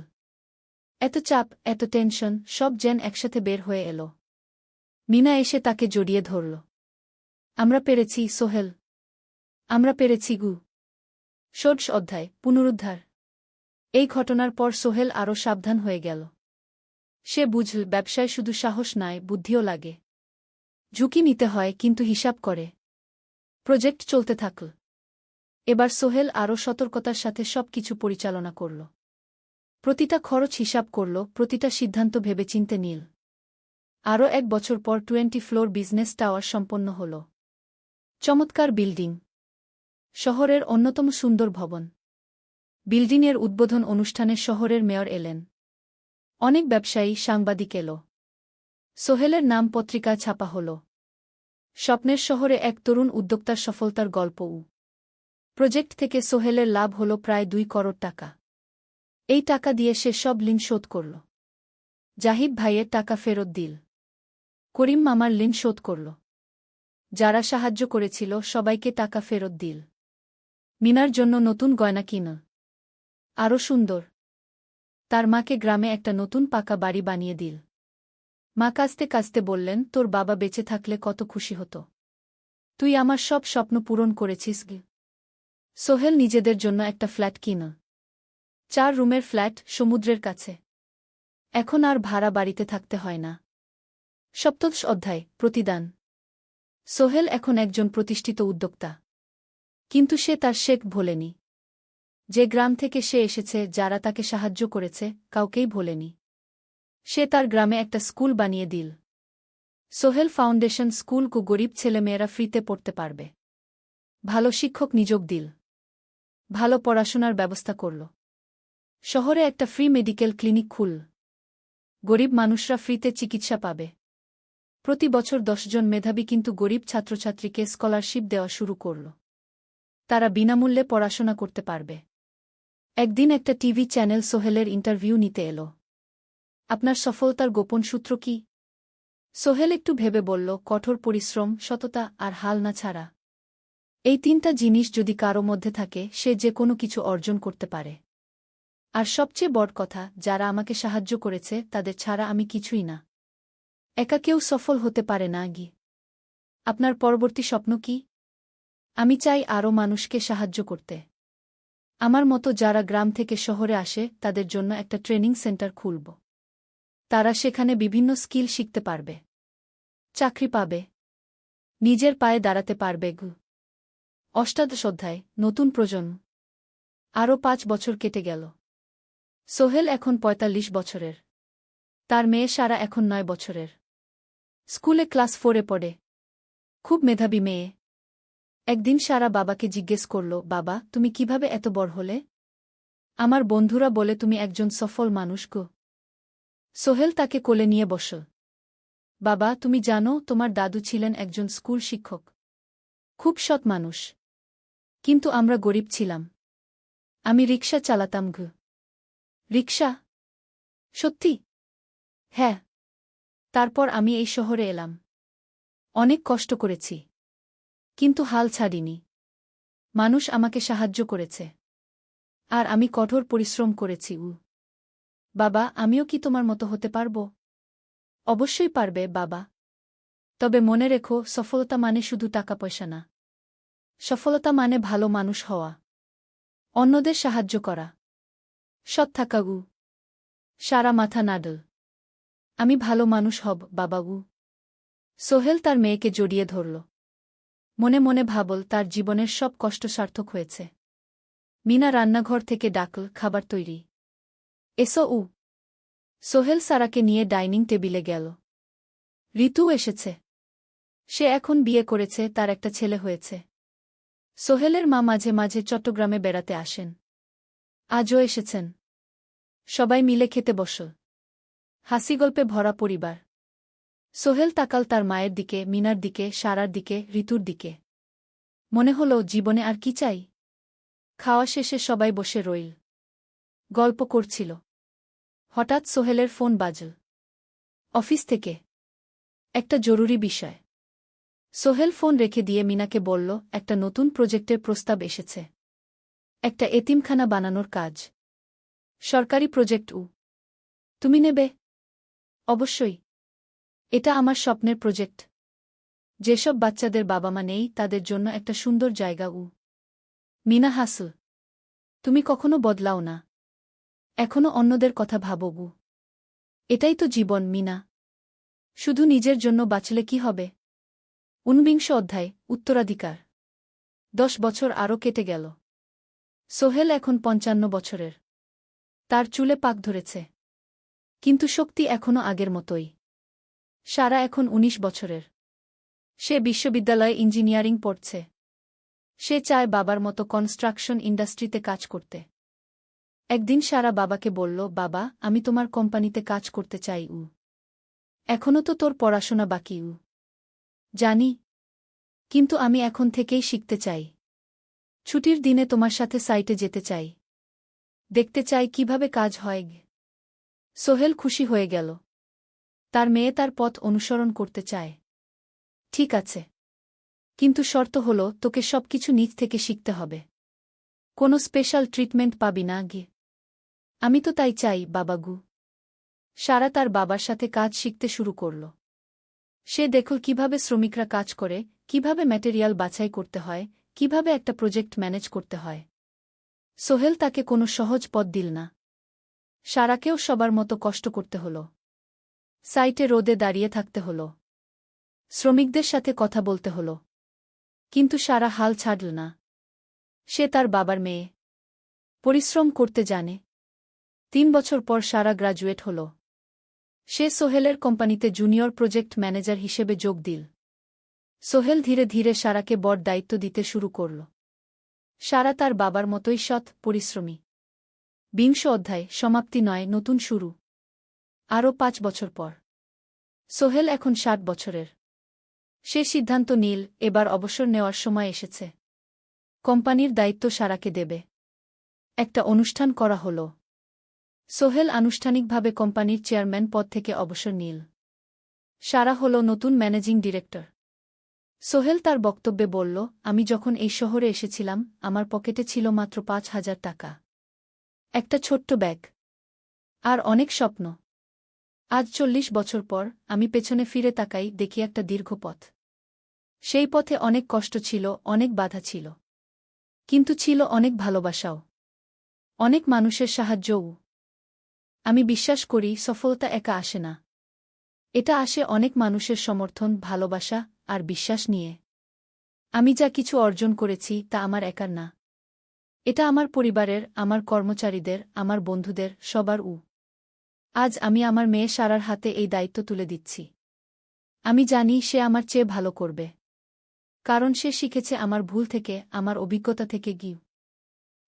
এত চাপ, এত টেনশন, সব যেন একসাথে বের হয়ে এল। মিনা এসে তাকে জড়িয়ে ধরল। আমরা পেরেছি সোহেল, আমরা পেরেছি। 16 অধ্যায়, পুনরুদ্ধার। এই ঘটনার পর সোহেল আরও সাবধান হয়ে গেল। সে বুঝল, ব্যবসায় শুধু সাহস নয়, বুদ্ধিও লাগে। ঝুঁকি নিতে হয়, কিন্তু হিসাব করে। প্রজেক্ট চলতে থাকল। এবার সোহেল আরও সতর্কতার সাথে সবকিছু পরিচালনা করল। প্রতিটা খরচ হিসাব করল, প্রতিটা সিদ্ধান্ত ভেবেচিন্তে নিল। আরও 1 বছর পর 20 ফ্লোর বিজনেস টাওয়ার সম্পন্ন হল। চমৎকার বিল্ডিং। শহরের অন্যতম সুন্দর ভবন। বিল্ডিংয়ের উদ্বোধন অনুষ্ঠানে শহরের মেয়র এলেন। অনেক ব্যবসায়ী, সাংবাদিক এল। সোহেলের নাম পত্রিকায় ছাপা হল। স্বপ্নের শহরে এক তরুণ উদ্যোক্তার সফলতার গল্প। প্রজেক্ট থেকে সোহেলের লাভ হল প্রায় 2 করোড় টাকা। এই টাকা দিয়ে সে সব ঋণ শোধ করল। জাহিদ ভাইয়ের টাকা ফেরত দিল। করিম মামার ঋণ শোধ করল। যারা সাহায্য করেছিল সবাইকে টাকা ফেরত দিল। মিনার জন্য নতুন গয়না কিন। আরও সুন্দর। তার মাকে গ্রামে একটা নতুন পাকা বাড়ি বানিয়ে দিল। মা কাঁদতে কাঁদতে বললেন, তোর বাবা বেঁচে থাকলে কত খুশি হতো। তুই আমার সব স্বপ্ন পূরণ করেছিস গে। সোহেল নিজেদের জন্য একটা ফ্ল্যাট কিন। 4 রুমের ফ্ল্যাট, সমুদ্রের কাছে। এখন আর ভাড়া বাড়িতে থাকতে হয় না। সপ্তদশ অধ্যায়, প্রতিদান। সোহেল এখন একজন প্রতিষ্ঠিত উদ্যোক্তা। কিন্তু সে তার শেখ ভোলেনি। যে গ্রাম থেকে সে এসেছে, যারা তাকে সাহায্য করেছে, কাউকেই ভোলেনি। সে তার গ্রামে একটা স্কুল বানিয়ে দিল। সোহেল ফাউন্ডেশন স্কুলকে গরিব ছেলেমেয়েরা ফ্রিতে পড়তে পারবে। ভালো শিক্ষক নিযোগ দিল। ভালো পড়াশোনার ব্যবস্থা করল। শহরে একটা ফ্রি মেডিকেল ক্লিনিক খুল। গরিব মানুষরা ফ্রিতে চিকিৎসা পাবে। প্রতি বছর 10 জন মেধাবী কিন্তু গরিব ছাত্রছাত্রীকে স্কলারশিপ দেওয়া শুরু করল। তারা বিনামূল্যে পড়াশোনা করতে পারবে। একদিন একটা টিভি চ্যানেল সোহেলের ইন্টারভিউ নিতে এলো। আপনার সফলতার গোপন সূত্র কি? সোহেল একটু ভেবে বলল, কঠোর পরিশ্রম, সততা আর হাল না ছাড়া। এই 3টা জিনিস যদি কারো মধ্যে থাকে, সে যে কোনো কিছু অর্জন করতে পারে। আর সবচেয়ে বড় কথা, যারা আমাকে সাহায্য করেছে তাদের ছাড়া আমি কিছুই না। একা কেউ সফল হতে পারে না গি। আপনার পরবর্তী স্বপ্ন কি? আমি চাই আরও মানুষকে সাহায্য করতে। আমার মতো যারা গ্রাম থেকে শহরে আসে তাদের জন্য একটা ট্রেনিং সেন্টার খুলব। তারা সেখানে বিভিন্ন স্কিল শিখতে পারবে। চাকরি পাবে। নিজের পায়ে দাঁড়াতে পারবে গু। অষ্টাদশ অধ্যায়, নতুন প্রজন্ম। আরও 5 বছর কেটে গেল। সোহেল এখন 45 বছরের। তার মেয়ে সারা এখন 9 বছরের। স্কুলে ক্লাস 4-এ পড়ে। খুব মেধাবী মেয়ে। একদিন সারা বাবাকে জিজ্ঞেস করল, বাবা, তুমি কিভাবে এত বড় হলে? আমার বন্ধুরা বলে তুমি একজন সফল মানুষ গো। সোহেল তাকে কোলে নিয়ে বসল। বাবা, তুমি জানো তোমার দাদু ছিলেন একজন স্কুল শিক্ষক। খুব সৎ মানুষ। কিন্তু আমরা গরিব ছিলাম। আমি রিকশা চালাতাম গো। রিকশা? সত্যি? হ্যাঁ। তারপর আমি এই শহরে এলাম। অনেক কষ্ট করেছি। কিন্তু হাল ছাড়িনি। মানুষ আমাকে সাহায্য করেছে। আর আমি কঠোর পরিশ্রম করেছি। বাবা, আমিও কি তোমার মতো হতে পারব? অবশ্যই পারবে বাবা। তবে মনে রেখো, সফলতা মানে শুধু টাকা পয়সা না। সফলতা মানে ভালো মানুষ হওয়া। অন্যদের সাহায্য করা। সৎ থাকা। সারা মাথা নাডল। আমি ভালো মানুষ হব বাবা। সোহেল তার মেয়েকে জড়িয়ে ধরল। মনে মনে ভাবল, তার জীবনের সব কষ্ট সার্থক হয়েছে। মিনা রান্নাঘর থেকে ডাকল, খাবার তৈরি। এসো। সোহেল সারাকে নিয়ে ডাইনিং টেবিলে গেল। ঋতু এসেছে। সে এখন বিয়ে করেছে, তার একটা ছেলে হয়েছে। সোহেলের মা মাঝে মাঝে চট্টগ্রামে বেড়াতে আসেন। আজও এসেছেন। সবাই মিলে খেতে বসল। হাসিগল্পে ভরা পরিবার। সোহেল তাকাল তার মায়ের দিকে, মিনার দিকে, সারার দিকে, ঋতুর দিকে। মনে হল, জীবনে আর কি চাই? খাওয়া শেষে সবাই বসে রইল। গল্প করছিল। হঠাৎ সোহেলের ফোন বাজল। অফিস থেকে। একটা জরুরি বিষয়। সোহেল ফোন রেখে দিয়ে মিনাকে বলল, একটা নতুন প্রজেক্টের প্রস্তাব এসেছে। একটা এতিমখানা বানানোর কাজ। সরকারি প্রজেক্ট। তুমি নেবে? অবশ্যই। এটা আমার স্বপ্নের প্রজেক্ট। যেসব বাচ্চাদের বাবা মা নেই তাদের জন্য একটা সুন্দর জায়গা। মিনা হাসল। তুমি কখনো বদলাও না। এখনো অন্যদের কথা ভাবো। এটাই তো জীবন মিনা। শুধু নিজের জন্য বাঁচলে কি হবে? 49 অধ্যায়, উত্তরাধিকার। 10 বছর আরও কেটে গেল। সোহেল এখন 55 বছরের। তার চুলে পাক ধরেছে। কিন্তু শক্তি এখনও আগের মতোই। সারা এখন 19 বছরের। সে বিশ্ববিদ্যালয়ে ইঞ্জিনিয়ারিং পড়ছে। সে চায় বাবার মতো কনস্ট্রাকশন ইন্ডাস্ট্রিতে কাজ করতে। একদিন সারা বাবাকে বলল, বাবা, আমি তোমার কোম্পানিতে কাজ করতে চাই। এখনও তো তোর পড়াশোনা বাকি। জানি। কিন্তু আমি এখন থেকেই শিখতে চাই। ছুটির দিনে তোমার সাথে সাইটে যেতে চাই। দেখতে চাই কিভাবে কাজ হয়। সোহেল খুশি হয়ে গেল। তার মেয়ে তার পথ অনুসরণ করতে চায়। ঠিক আছে, কিন্তু শর্ত হল তোকে সবকিছু নিজ থেকে শিখতে হবে। কোনো স্পেশাল ট্রিটমেন্ট পাবি না গে। আমি তো তাই চাই বাবাগু। সারা তার বাবার সাথে কাজ শিখতে শুরু করল। সে দেখল কিভাবে শ্রমিকরা কাজ করে, কিভাবে ম্যাটেরিয়াল বাছাই করতে হয়, কিভাবে একটা প্রজেক্ট ম্যানেজ করতে হয়। সোহেল তাকে কোনো সহজ পথ দিল না। সারাকেও সবার মতো কষ্ট করতে হল। সাইটে রোদে দাঁড়িয়ে থাকতে হল। শ্রমিকদের সাথে কথা বলতে হল। কিন্তু সারা হাল ছাড়ল না। সে তার বাবার মেয়ে। পরিশ্রম করতে জানে। 3 বছর পর সারা গ্রাজুয়েট হল। সে সোহেলের কোম্পানিতে জুনিয়র প্রজেক্ট ম্যানেজার হিসেবে যোগ দিল। সোহেল ধীরে ধীরে সারাকে বড় দায়িত্ব দিতে শুরু করল। সারা তার বাবার মতোই সৎ, পরিশ্রমী। 20 অধ্যায়, সমাপ্তি নয়, নতুন শুরু। আরও 5 বছর পর সোহেল এখন 60 বছরের। সে সিদ্ধান্ত নিল এবার অবসর নেওয়ার সময় এসেছে। কোম্পানির দায়িত্ব সারাকে দেবে। একটা অনুষ্ঠান করা হল। সোহেল আনুষ্ঠানিকভাবে কোম্পানির চেয়ারম্যান পদ থেকে অবসর নিল। সারা হল নতুন ম্যানেজিং ডিরেক্টর। সোহেল তার বক্তব্যে বলল, আমি যখন এই শহরে এসেছিলাম আমার পকেটে ছিল মাত্র 5,000 টাকা। একটা ছোট্ট ব্যাগ। আর অনেক স্বপ্ন। আজ 40 বছর পর আমি পেছনে ফিরে তাকাই, দেখি একটা দীর্ঘ পথ। সেই পথে অনেক কষ্ট ছিল, অনেক বাধা ছিল। কিন্তু ছিল অনেক ভালোবাসাও। অনেক মানুষের সাহায্যও। আমি বিশ্বাস করি সফলতা একা আসে না। এটা আসে অনেক মানুষের সমর্থন, ভালোবাসা আর বিশ্বাস নিয়ে। আমি যা কিছু অর্জন করেছি তা আমার একার না। এটা আমার পরিবারের, আমার কর্মচারীদের, আমার বন্ধুদের, সবার। আজ আমি আমার মেয়ে সারার হাতে এই দায়িত্ব তুলে দিচ্ছি। আমি জানি সে আমার চেয়ে ভালো করবে। কারণ সে শিখেছে আমার ভুল থেকে, আমার অভিজ্ঞতা থেকে।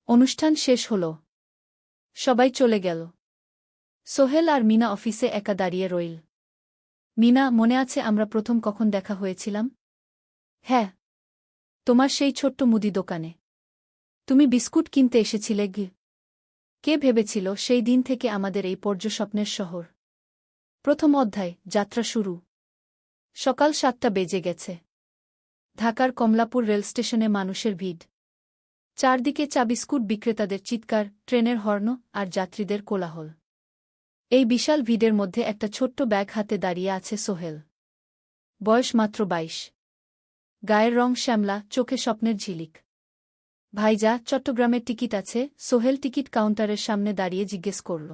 অনুষ্ঠান শেষ হল। সবাই চলে গেল। সোহেল আর মিনা অফিসে একা দাঁড়িয়ে রইল। মিনা, মনে আছে আমরা প্রথম কখন দেখা হয়েছিলাম? হ্যাঁ, তোমার সেই ছোট্ট মুদি দোকানে। তুমি বিস্কুট কিনতে এসেছিলে। কে ভেবেছিল সেই দিন থেকে আমাদের এই পর্যস্বপ্নের শহর। প্রথম অধ্যায়, যাত্রা শুরু। সকাল 7টা বেজে গেছে। ঢাকার কমলাপুর রেলস্টেশনে মানুষের ভিড়। চারদিকে চা বিস্কুট বিক্রেতাদের চিৎকার, ট্রেনের হর্ন আর যাত্রীদের কোলাহল। এই বিশাল ভিড়ের মধ্যে একটা ছোট্ট ব্যাগ হাতে দাঁড়িয়ে আছে সোহেল। বয়স মাত্র 22। গায়ের রং শ্যামলা, চোখে স্বপ্নের ঝিলিক। ভাইজা, চট্টগ্রামের টিকিট আছে? সোহেল টিকিট কাউন্টারের সামনে দাঁড়িয়ে জিজ্ঞেস করল।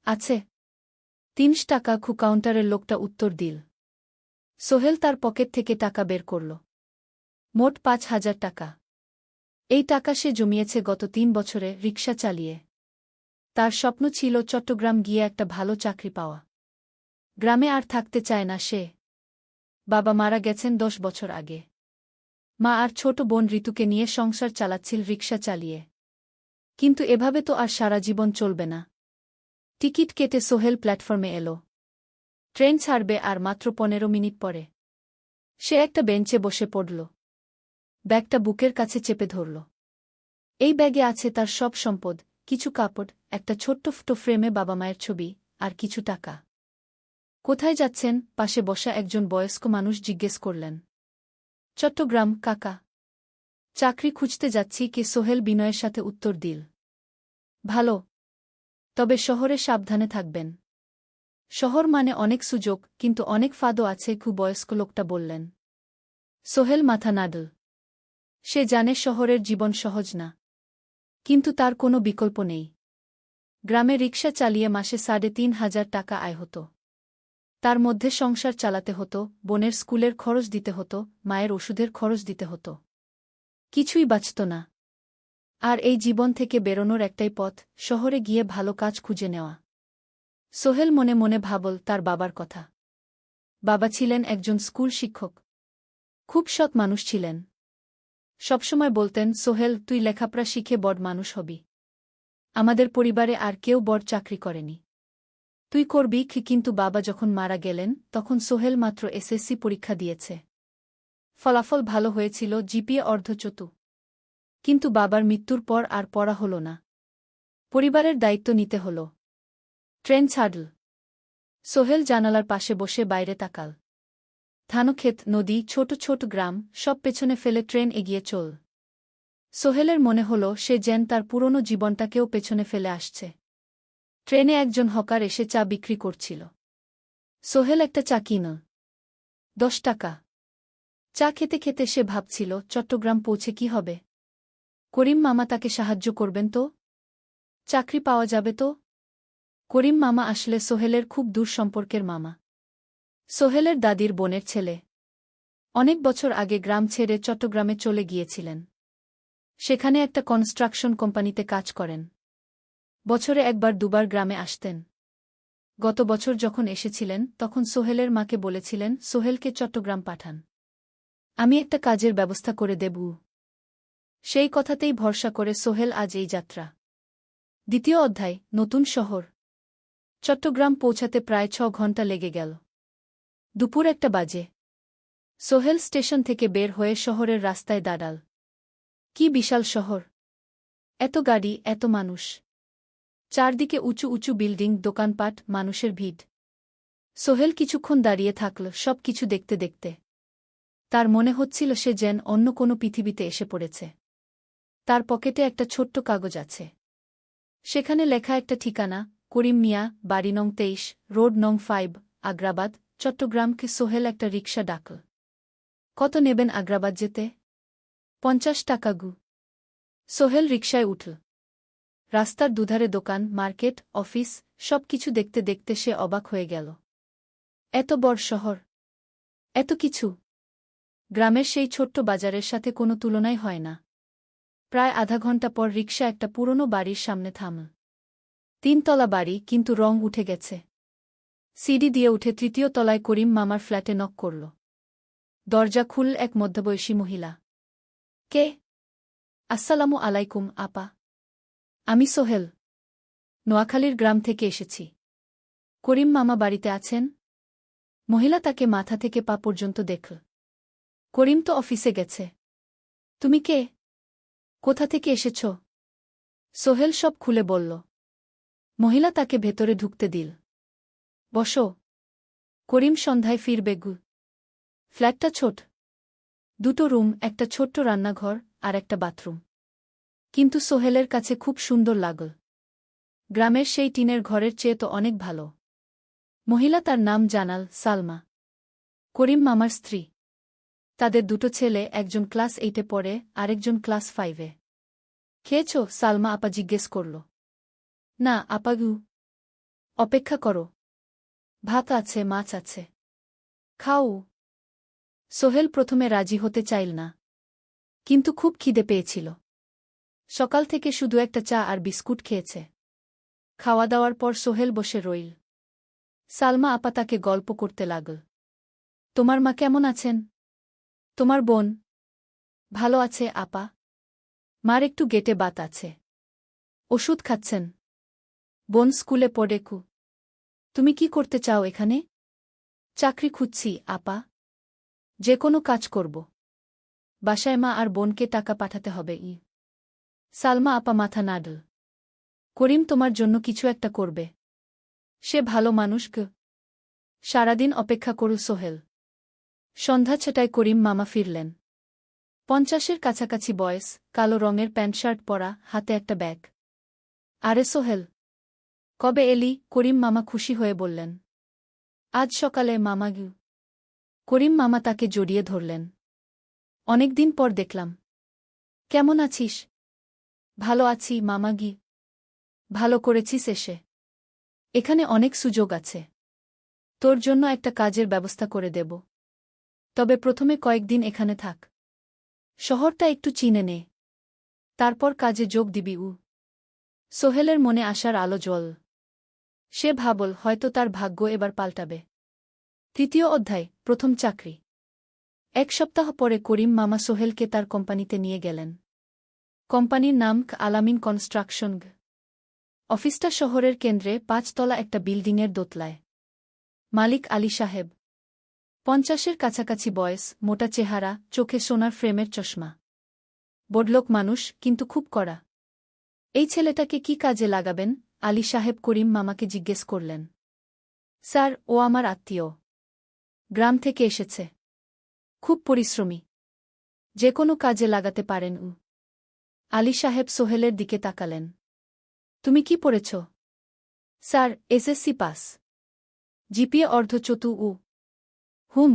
আছে। 3 টাকা। কাউন্টারের লোকটা উত্তর দিল। সোহেল তার পকেট থেকে টাকা বের করল। মোট 5,000 টাকা। এই টাকা সে জমিয়েছে গত 3 বছরে রিকশা চালিয়ে। তার স্বপ্ন ছিল চট্টগ্রাম গিয়ে একটা ভালো চাকরি পাওয়া। গ্রামে আর থাকতে চায় না সে। বাবা মারা গেছেন 10 বছর আগে। মা আর ছোট বোন ঋতুকে নিয়ে সংসার চালাচ্ছিল রিকশা চালিয়ে। কিন্তু এভাবে তো আর সারা জীবন চলবে না। টিকিট কেটে সোহেল প্ল্যাটফর্মে এলো। ট্রেন ছাড়বে আর মাত্র 15 মিনিট পরে। সে একটা বেঞ্চে বসে পড়ল। ব্যাগটা বুকের কাছে চেপে ধরল। এই ব্যাগে আছে তার সব সম্পদ, কিছু কাপড়, একটা ছোট্ট ফটো ফ্রেমে বাবা মায়ের ছবি, আর কিছু টাকা। কোথায় যাচ্ছেন? পাশে বসা একজন বয়স্ক মানুষ জিজ্ঞেস করলেন। চট্টগ্রাম কাকা। চাকরি খুঁজতে যাচ্ছি। কে? সোহেল বিনয়ের সাথে উত্তর দিল। ভালো। তবে শহরে সাবধানে থাকবেন। শহর মানে অনেক সুযোগ, কিন্তু অনেক ফাঁদও আছে। বয়স্ক লোকটা বললেন। সোহেল মাথা নাড়ল। সে জানে শহরের জীবন সহজ না। কিন্তু তার কোনো বিকল্প নেই। গ্রামে রিকশা চালিয়ে মাসে 3,500 টাকা আয় হতো। তার মধ্যে সংসার চালাতে হতো, বোনের স্কুলের খরচ দিতে হতো, মায়ের ওষুধের খরচ দিতে হতো। কিছুই বাঁচত না। আর এই জীবন থেকে বেরোনোর একটাই পথ, শহরে গিয়ে ভালো কাজ খুঁজে নেওয়া। সোহেল মনে মনে ভাবল তার বাবার কথা। বাবা ছিলেন একজন স্কুল শিক্ষক। খুব সৎ মানুষ ছিলেন। সবসময় বলতেন, সোহেল, তুই লেখাপড়া শিখে বড় মানুষ হবি। আমাদের পরিবারে আর কেউ বড় চাকরি করেনি। তুই করবি। কিন্তু বাবা যখন মারা গেলেন তখন সোহেল মাত্র এসএসসি পরীক্ষা দিয়েছে। ফলাফল ভালো হয়েছিল, জিপিএ অর্ধচতু। কিন্তু বাবার মৃত্যুর পর আর পড়া হল না। পরিবারের দায়িত্ব নিতে হল। ট্রেন ছাড়ল। সোহেল জানালার পাশে বসে বাইরে তাকাল। ধানক্ষেত, নদী, ছোট ছোট গ্রাম, সব পেছনে ফেলে ট্রেন এগিয়ে চল। সোহেলের মনে হল সে যেন তার পুরনো জীবনটাকেও পেছনে ফেলে আসছে। ট্রেনে একজন হকার এসে চা বিক্রি করছিল। সোহেল একটা চা কিনল। 10 টাকা। চা খেতে খেতে সে ভাবছিল, চট্টগ্রাম পৌঁছে কি হবে? করিম মামা তাকে সাহায্য করবেন তো? চাকরি পাওয়া যাবে তো? করিম মামা আসলে সোহেলের খুব দূর সম্পর্কের মামা। সোহেলের দাদির বোনের ছেলে। অনেক বছর আগে গ্রাম ছেড়ে চট্টগ্রামে চলে গিয়েছিলেন। সেখানে একটা কনস্ট্রাকশন কোম্পানিতে কাজ করেন। বছরে একবার দুবার গ্রামে আসতেন। গত বছর যখন এসেছিলেন তখন সোহেলের মাকে বলেছিলেন সোহেলকে চট্টগ্রাম পাঠান। আমি একটা কাজের ব্যবস্থা করে দেব। সেই কথাতেই ভরসা করে সোহেল আজ এই যাত্রা। দ্বিতীয় অধ্যায়, নতুন শহর। চট্টগ্রাম পৌঁছাতে প্রায় 6 ঘণ্টা লেগে গেল। দুপুর 1টা বাজে। সোহেল স্টেশন থেকে বের হয়ে শহরের রাস্তায় দাঁড়াল। কি বিশাল শহর! এত গাড়ি, এত মানুষ। চারদিকে উঁচু উঁচু বিল্ডিং, দোকানপাট, মানুষের ভিড়। সোহেল কিছুক্ষণ দাঁড়িয়ে থাকল সব কিছু দেখতে দেখতে। তার মনে হচ্ছিল সে যেন অন্য কোনো পৃথিবীতে এসে পড়েছে। তার পকেটে একটা ছোট্ট কাগজ আছে। সেখানে লেখা একটা ঠিকানা, করিম মিয়া, বাড়ি নং 23, রোড নং 5, আগ্রাবাদ, চট্টগ্রামকে। সোহেল একটা রিকশা ডাকল। কত নেবেন আগ্রাবাদ যেতে? 50 টাকা গু। সোহেল রিকশায় উঠল। রাস্তার দুধারে দোকান, মার্কেট, অফিস, সব কিছু দেখতে দেখতে সে অবাক হয়ে গেল। এত বড় শহর, এত কিছু! গ্রামের সেই ছোট্ট বাজারের সাথে কোনো তুলনাই হয় না। প্রায় আধা ঘণ্টা পর রিকশা একটা পুরনো বাড়ির সামনে থামল। 3 তলা বাড়ি, কিন্তু রং উঠে গেছে। সিঁড়ি দিয়ে উঠে 3য় তলায় করিম মামার ফ্ল্যাটে নক করল। দরজা খুলল এক মধ্যবয়সী মহিলা। কে? আসসালামু আলাইকুম আপা। আমি সোহেল। নোয়াখালীর গ্রাম থেকে এসেছি। করিম মামা বাড়িতে আছেন? মহিলা তাকে মাথা থেকে পা পর্যন্ত দেখল। করিম তো অফিসে গেছে। তুমি কে? কোথা থেকে এসেছ? সোহেল সব খুলে বলল। মহিলা তাকে ভেতরে ঢুকতে দিল। বসো। করিম সন্ধ্যায় ফিরবে গু। ফ্ল্যাটটা ছোট। 2টো রুম, একটা ছোট্ট রান্নাঘর আর একটা বাথরুম। কিন্তু সোহেলের কাছে খুব সুন্দর লাগল। গ্রামের সেই টিনের ঘরের চেয়ে তো অনেক ভালো। মহিলা তার নাম জানাল, সালমা। করিম মামার স্ত্রী। তাদের 2টো ছেলে, একজন ক্লাস 8-এ পড়ে, আরেকজন ক্লাস 5-এ। খেয়েছ? সালমা আপা জিজ্ঞেস করল। না আপা গু। অপেক্ষা করো। ভাত আছে, মাছ আছে। খাও। সোহেল প্রথমে রাজি হতে চাইল না। কিন্তু খুব খিদে পেয়েছিল। সকাল থেকে শুধু একটা চা আর বিস্কুট খেয়েছে। খাওয়া দাওয়ার পর সোহেল বসে রইল। সালমা আপা তাকে গল্প করতে লাগল। তোমার মা কেমন আছেন? তোমার বোন? ভালো আছে আপা। মার একটু গেটে বাত আছে। ওষুধ খাচ্ছেন। বোন স্কুলে পড়ে কু। তুমি কি করতে চাও এখানে? চাকরি খুঁজছি আপা। যে কোনো কাজ করব। বাসায় মা আর বোনকে টাকা পাঠাতে হবে। সালমা আপা মাথা নাড়ল। করিম তোমার জন্য কিছু একটা করবে। সে ভালো মানুষ গ। সারাদিন অপেক্ষা করু সোহেল। সন্ধ্যা 6টায় করিম মামা ফিরলেন। 50-এর কাছাকাছি বয়স, কালো রঙের প্যান্ট শার্ট পরা, হাতে একটা ব্যাগ। আরে সোহেল, কবে এলি? করিম মামা খুশি হয়ে বললেন। আজ সকালে মামা গু। করিম মামা তাকে জড়িয়ে ধরলেন। অনেকদিন পর দেখলাম। কেমন আছিস? ভালো আছি মামা গি। ভালো করেছিস এসে। এখানে অনেক সুযোগ আছে। তোর জন্য একটা কাজের ব্যবস্থা করে দেব। তবে প্রথমে কয়েকদিন এখানে থাক। শহরটা একটু চিনে নে। তারপর কাজে যোগ দিবি। সোহেলের মনে আসার আলো জ্বল। সে ভাবল হয়তো তার ভাগ্য এবার পাল্টাবে। 3য় অধ্যায়, প্রথম চাকরি। 1 সপ্তাহ পরে করিম মামা সোহেলকে তার কোম্পানিতে নিয়ে গেলেন। কোম্পানির নাম আলামিন কনস্ট্রাকশন। অফিসটা শহরের কেন্দ্রে, 5 তলা একটা বিল্ডিংয়ের দোতলায়। মালিক আলী সাহেব। 50-এর কাছাকাছি বয়স, মোটা চেহারা, চোখে সোনার ফ্রেমের চশমা। বড়লোক মানুষ, কিন্তু খুব কড়া। এই ছেলেটাকে কি কাজে লাগাবেন? আলী সাহেব করিম মামাকে জিজ্ঞেস করলেন। স্যার, ও আমার আত্মীয়। গ্রাম থেকে এসেছে। খুব পরিশ্রমী। যে কোনো কাজে লাগাতে পারেন উ। আলী সাহেব সোহেলের দিকে তাকালেন। তুমি কি পড়েছ? Sir, SSC pass. জিপিএ অর্ধচতু উ। হুম।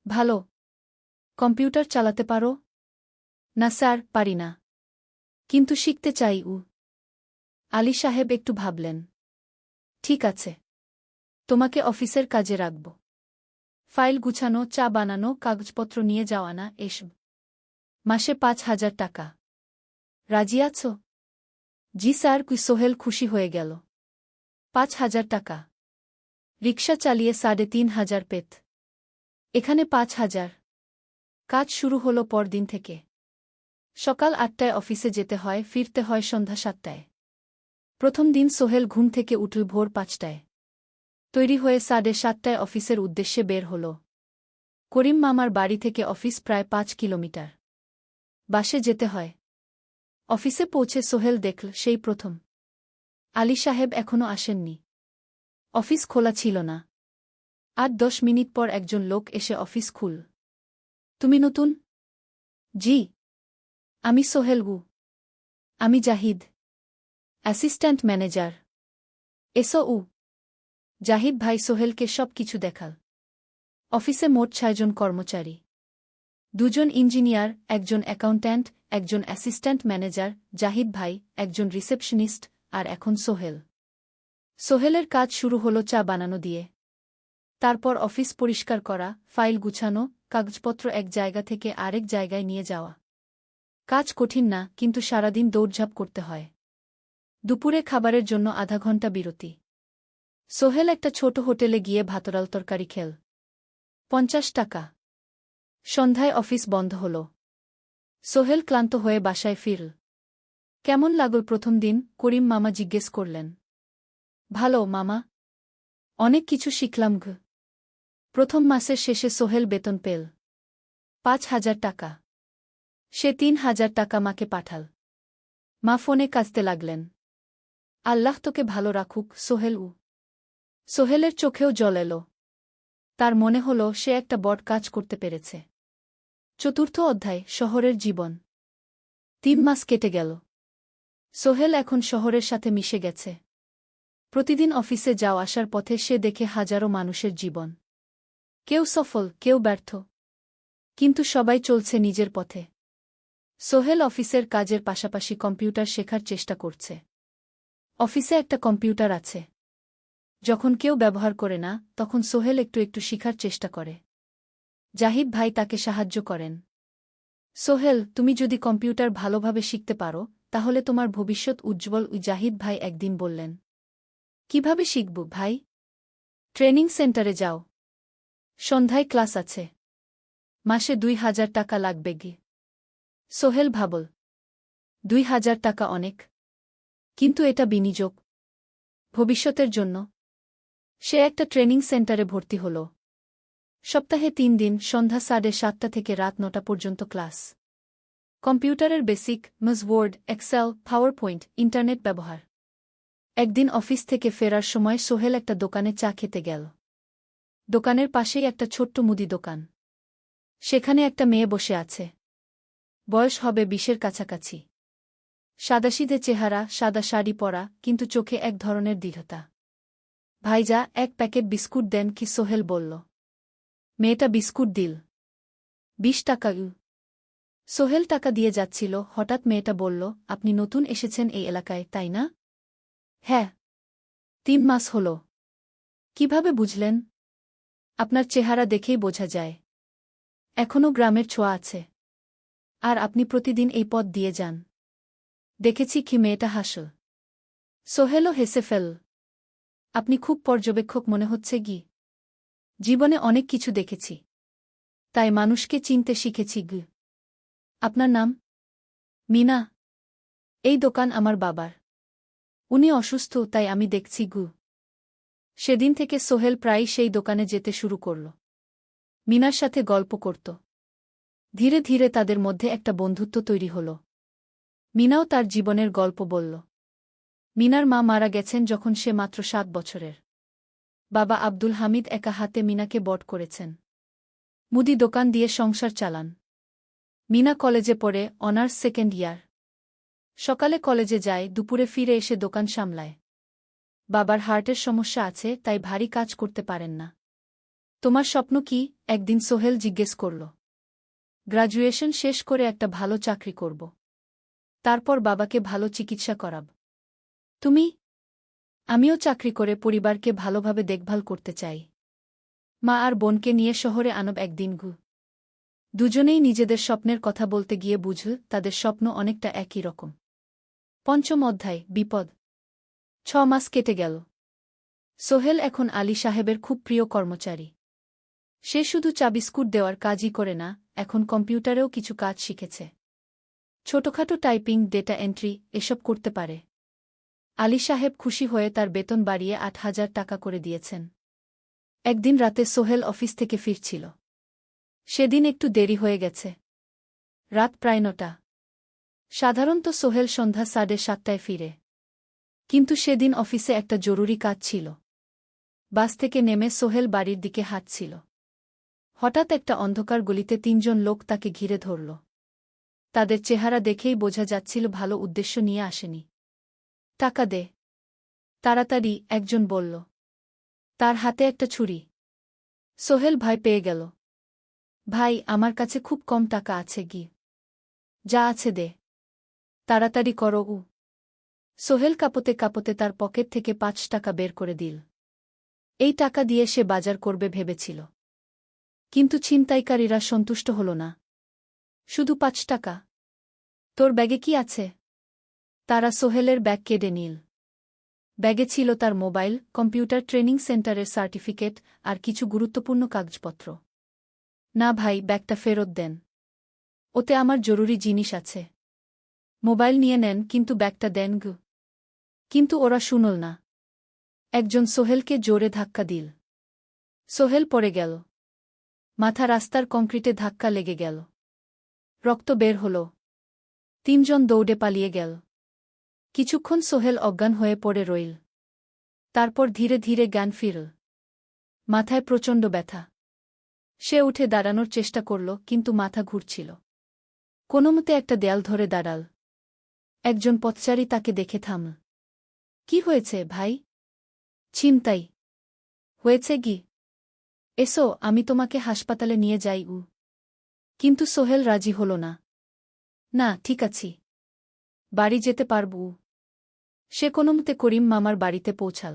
ভালো। কম্পিউটার চালাতে পারো? না স্যার, পারি না। কিন্তু শিখতে চাই উ। আলী সাহেব একটু ভাবলেন। ঠিক আছে। তোমাকে অফিসের কাজে রাখব। ফাইল গুছানো, চা বানানো, কাগজপত্র নিয়ে যাওয়া না এসব। মাসে 5,000 টাকা। রাজি আছো? জি স্যার। সোহেল খুশি হয়ে গেল। 5,000 টাকা। রিকশা চালিয়ে 3,500 পেত। এখানে 5,000। কাজ শুরু হলো পরদিন থেকে। সকাল 8টায় অফিসে যেতে হয়, ফিরতে হয় সন্ধ্যা 7টায়। প্রথম দিন সোহেল ঘুম থেকে উঠল ভোর 5টায়। তৈরি হয়ে 7:30টায় অফিসের উদ্দেশ্যে বের হল। করিম মামার বাড়ি থেকে অফিস প্রায় 5 কিলোমিটার। বাসে যেতে হয়। অফিসে পৌঁছে সোহেল দেখল সেই প্রথম আলী সাহেব এখনও আসেননি। অফিস খোলা ছিল না। 8-10 মিনিট পর একজন লোক এসে অফিস খুল। তুমি নতুন? জি। আমি সোহেল গু। আমি জাহিদ, অ্যাসিস্ট্যান্ট ম্যানেজার। এসো উ। জাহিদ ভাই সোহেলকে সব কিছু দেখাল। অফিসে মোট 6 জন কর্মচারী। 2 জন ইঞ্জিনিয়ার, একজন অ্যাকাউন্ট্যান্ট, একজন অ্যাসিস্ট্যান্ট ম্যানেজার, জাহিদ ভাই, একজন রিসেপশনিস্ট, আর এখন সোহেল। সোহেলের কাজ শুরু হলো চা বানানো দিয়ে। তারপর অফিস পরিষ্কার করা, ফাইল গুছানো, কাগজপত্র এক জায়গা থেকে আরেক জায়গায় নিয়ে যাওয়া। কাজ কঠিন না, কিন্তু সারাদিন দৌড়ঝাঁপ করতে হয়। দুপুরে খাবারের জন্য আধা ঘন্টা বিরতি। সোহেল একটা ছোট হোটেলে গিয়ে ভাতরাল তরকারি খেল। 50 টাকা। সন্ধ্যায় অফিস বন্ধ হল। সোহেল ক্লান্ত হয়ে বাসায় ফিরল। কেমন লাগল প্রথম দিন? করিম মামা জিজ্ঞেস করলেন। ভালো মামা। অনেক কিছু শিখলাম ঘ। প্রথম মাসের শেষে সোহেল বেতন পেল 5,000 টাকা। সে 3,000 টাকা মাকে পাঠাল। মা ফোনে কাঁদতে লাগলেন। আল্লাহ তোকে ভালো রাখুক সোহেল উ। সোহেলের চোখেও জল এলো। তার মনে হল সে একটা বড় কাজ করতে পেরেছে। চতুর্থ অধ্যায়, শহরের জীবন। 3 মাস কেটে গেল। সোহেল এখন শহরের সাথে মিশে গেছে। প্রতিদিন অফিসে যাও আসার পথে সে দেখে হাজারো মানুষের জীবন। কেউ সফল, কেউ ব্যর্থ। কিন্তু সবাই চলছে নিজের পথে। সোহেল অফিসের কাজের পাশাপাশি কম্পিউটার শেখার চেষ্টা করছে। অফিসে একটা কম্পিউটার আছে। যখন কেউ ব্যবহার করে না, তখন সোহেল একটু একটু শিখার চেষ্টা করে। জাহিদ ভাই তাকে সাহায্য করেন। সোহেল, তুমি যদি কম্পিউটার ভালোভাবে শিখতে পারো, তাহলে তোমার ভবিষ্যৎ উজ্জ্বল। জাহিদ ভাই একদিন বললেন। কিভাবে শিখব ভাই? ট্রেনিং সেন্টারে যাও। সন্ধ্যায় ক্লাস আছে। মাসে 2,000 টাকা লাগবে গে। সোহেল ভাবল। 2,000 টাকা অনেক। কিন্তু এটা বিনিয়োগ। ভবিষ্যতের জন্য। সে একটা ট্রেনিং সেন্টারে ভর্তি হল। সপ্তাহে 3 দিন, সন্ধ্যা 7:30 থেকে রাত 9টা পর্যন্ত ক্লাস। কম্পিউটারের basic, MS Word, Excel, PowerPoint, internet ব্যবহার। একদিন অফিস থেকে ফেরার সময় সোহেল একটা দোকানে চা খেতে গেল। দোকানের পাশেই একটা ছোট্ট মুদি দোকান। সেখানে একটা মেয়ে বসে আছে। বয়স হবে 20-এর কাছাকাছি। সাদাসিধে চেহারা, সাদা শাড়ি পরা, কিন্তু চোখে এক ধরনের দৃঢ়তা। ভাইজা, 1 প্যাকেট বিস্কুট দেন কি? সোহেল বলল। মেয়েটা বিস্কুট দিল। 20 টাকা। সোহেল টাকা দিয়ে যাচ্ছিল, হঠাৎ মেয়েটা বলল, আপনি নতুন এসেছেন এই এলাকায়, তাই না? হ্যাঁ। 3 মাস হল। কিভাবে বুঝলেন? আপনার চেহারা দেখেই বোঝা যায়। এখনও গ্রামের ছোঁয়া আছে। আর আপনি প্রতিদিন এই পথ দিয়ে যান। দেখেছি কি? মেয়েটা হাসল। সোহেলও হেসে ফেল। আপনি খুব পর্যবেক্ষক মনে হচ্ছে গি। জীবনে অনেক কিছু দেখেছি। তাই মানুষকে চিনতে শিখেছি গ। আপনার নাম? মিনা। এই দোকান আমার বাবার। উনি অসুস্থ, তাই আমি দেখছি গু। সেদিন থেকে সোহেল প্রায়ই সেই দোকানে যেতে শুরু করল। মিনার সাথে গল্প করত। ধীরে ধীরে তাদের মধ্যে একটা বন্ধুত্ব তৈরি হল। মিনাও তার জীবনের গল্প বলল। মিনার মা মারা গেছেন যখন সে মাত্র 7 বছরের। বাবা আব্দুল হামিদ একা হাতে মিনাকে বড় করেছেন। মুদি দোকান দিয়ে সংসার চালান। মিনা কলেজে পড়ে, অনার্স সেকেন্ড ইয়ার। সকালে কলেজে যায়, দুপুরে ফিরে এসে দোকান সামলায়। বাবার হার্টের সমস্যা আছে, তাই ভারী কাজ করতে পারেন না। তোমার স্বপ্ন কি? একদিন সোহেল জিজ্ঞেস করল। গ্র্যাজুয়েশন শেষ করে একটা ভালো চাকরি করব। তারপর বাবাকে ভালো চিকিৎসা করাব। তুমি? আমিও চাকরি করে পরিবারকে ভালোভাবে দেখভাল করতে চাই। মা আর বোনকে নিয়ে শহরে আনব একদিন। দুজনেই নিজেদের স্বপ্নের কথা বলতে গিয়ে বুঝল তাদের স্বপ্ন অনেকটা একই রকম। ৫ম অধ্যায়, বিপদ। ৬ মাস কেটে গেল। সোহেল এখন আলী সাহেবের খুব প্রিয় কর্মচারী। সে শুধু চা বিস্কুট দেওয়ার কাজই করে না, এখন কম্পিউটারেও কিছু কাজ শিখেছে। ছোটখাটো টাইপিং, ডেটা এন্ট্রি এসব করতে পারে। আলী সাহেব খুশি হয়ে তার বেতন বাড়িয়ে ৮,০০০ টাকা করে দিয়েছেন। একদিন রাতে সোহেল অফিস থেকে ফিরছিল। সেদিন একটু দেরি হয়ে গেছে। রাত প্রায় ৯টা। সাধারণত সোহেল সন্ধ্যা ৭:৩০টায় ফিরে। কিন্তু সেদিন অফিসে একটা জরুরি কাজ ছিল। বাস থেকে নেমে সোহেল বাড়ির দিকে হাঁটছিল। হঠাৎ একটা অন্ধকার গলিতে ৩ জন লোক তাকে ঘিরে ধরল। তাদের চেহারা দেখেই বোঝা যাচ্ছিল ভালো উদ্দেশ্য নিয়ে আসেনি। টাকা দে, তাড়াতাড়ি, একজন বলল। তার হাতে একটা ছুরি। সোহেল ভয় পেয়ে গেল। ভাই, আমার কাছে খুব কম টাকা আছে। যা আছে দে, তাড়াতাড়ি করো। সোহেল কাঁপতে কাঁপতে তার পকেট থেকে ৫ টাকা বের করে দিল। এই টাকা দিয়ে সে বাজার করবে ভেবেছিল। কিন্তু ছিনতাইকারীরা সন্তুষ্ট হল না। শুধু ৫ টাকা? তোর ব্যাগে কি আছে? তারা সোহেলের ব্যাগ কেড়ে নিল। ব্যাগে ছিল তার মোবাইল, কম্পিউটার ট্রেনিং সেন্টারের সার্টিফিকেট আর কিছু গুরুত্বপূর্ণ কাগজপত্র। না ভাই, ব্যাগটা ফেরত দেন। ওতে আমার জরুরি জিনিস আছে। মোবাইল নিয়ে নেন, কিন্তু ব্যাগটা দেন। কিন্তু ওরা শুনল না। একজন সোহেলকে জোরে ধাক্কা দিল। সোহেল পড়ে গেল। মাথা রাস্তার কংক্রিটে ধাক্কা লেগে গেল। রক্ত বের হল। ৩ জন দৌড়ে পালিয়ে গেল। কিছুক্ষণ সোহেল অজ্ঞান হয়ে পড়ে রইল। তারপর ধীরে ধীরে জ্ঞান ফিরল। মাথায় প্রচণ্ড ব্যথা। সে উঠে দাঁড়ানোর চেষ্টা করল, কিন্তু মাথা ঘুরছিল। কোনোমতে একটা দেয়াল ধরে দাঁড়াল। একজন পথচারী তাকে দেখে থামল। কি হয়েছে ভাই? ছিনতাই হয়েছে। এসো, আমি তোমাকে হাসপাতালে নিয়ে যাই। কিন্তু সোহেল রাজি হল না। না, ঠিক আছি, বাড়ি যেতে পারব। সে কোনোমতে করিম মামার বাড়িতে পৌঁছাল।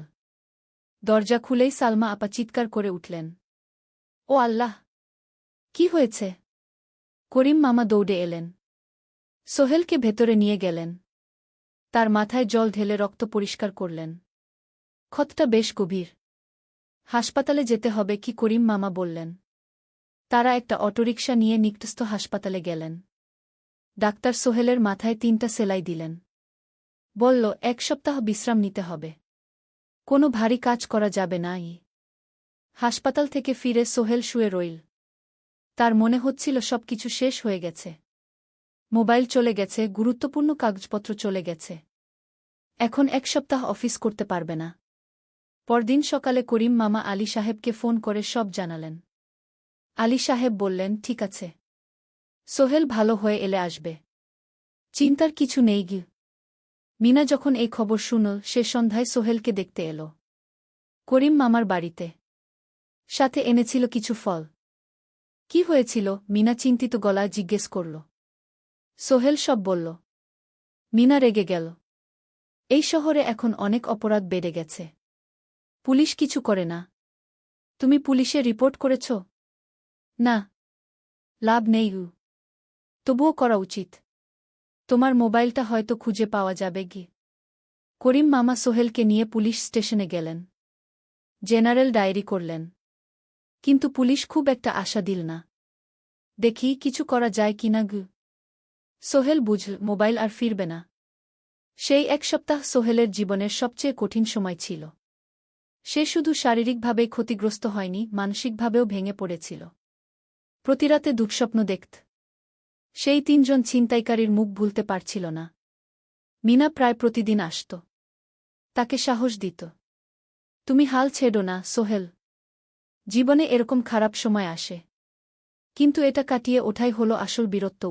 দরজা খুলেই সালমা আপা চিৎকার করে উঠলেন। ও আল্লাহ! কি হয়েছে? করিম মামা দৌড়ে এলেন। সোহেলকে ভেতরে নিয়ে গেলেন। তার মাথায় জল ঢেলে রক্ত পরিষ্কার করলেন। ক্ষতটা বেশ গভীর। হাসপাতালে যেতে হবে কি? করিম মামা বললেন। তারা একটা অটোরিকশা নিয়ে নিকটস্থ হাসপাতালে গেলেন। ডাক্তার সোহেলের মাথায় ৩টা সেলাই দিলেন। বলল, ১ সপ্তাহ বিশ্রাম নিতে হবে। কোনো ভারী কাজ করা যাবে না। হাসপাতাল থেকে ফিরে সোহেল শুয়ে রইল। তার মনে হচ্ছিল সবকিছু শেষ হয়ে গেছে। মোবাইল চলে গেছে, গুরুত্বপূর্ণ কাগজপত্র চলে গেছে। এখন ১ সপ্তাহ অফিস করতে পারবে না। পরদিন সকালে করিম মামা আলী সাহেবকে ফোন করে সব জানালেন। আলী সাহেব বললেন, ঠিক আছে, সোহেল ভালো হয়ে এলে আসবে, চিন্তার কিছু নেই। মিনা যখন এই খবর শুনল, সে সন্ধ্যায় সোহেলকে দেখতে এল করিম মামার বাড়িতে। সাথে এনেছিল কিছু ফল। কি হয়েছিল? মিনা চিন্তিত গলায় জিজ্ঞেস করল। সোহেল সব বলল। মিনা রেগে গেল। এই শহরে এখন অনেক অপরাধ বেড়ে গেছে। পুলিশ কিছু করে না। তুমি পুলিশে রিপোর্ট করেছ? না, লাভ নেই। তবুও করা উচিত। তোমার মোবাইলটা হয়তো খুঁজে পাওয়া যাবে। করিম মামা সোহেলকে নিয়ে পুলিশ স্টেশনে গেলেন। জেনারেল ডায়েরি করলেন। কিন্তু পুলিশ খুব একটা আশা দিল না। দেখি কিছু করা যায় কিনা। সোহেল বুঝল মোবাইল আর ফিরবে না। সেই ১ সপ্তাহ সোহেলের জীবনের সবচেয়ে কঠিন সময় ছিল। সে শুধু শারীরিকভাবেই ক্ষতিগ্রস্ত হয়নি, মানসিকভাবেও ভেঙে পড়েছিল। প্রতিরাতে দুঃস্বপ্ন দেখত। সেই 3জন ছিনতাইকারীর মুখ ভুলতে পারছিল না। মিনা প্রায় প্রতিদিন আসত। তাকে সাহস দিত। তুমি হাল ছেড়ো না, সোহেল। জীবনে এরকম খারাপ সময় আসে। কিন্তু এটা কাটিয়ে ওঠাই হলো আসল বীরত্ব।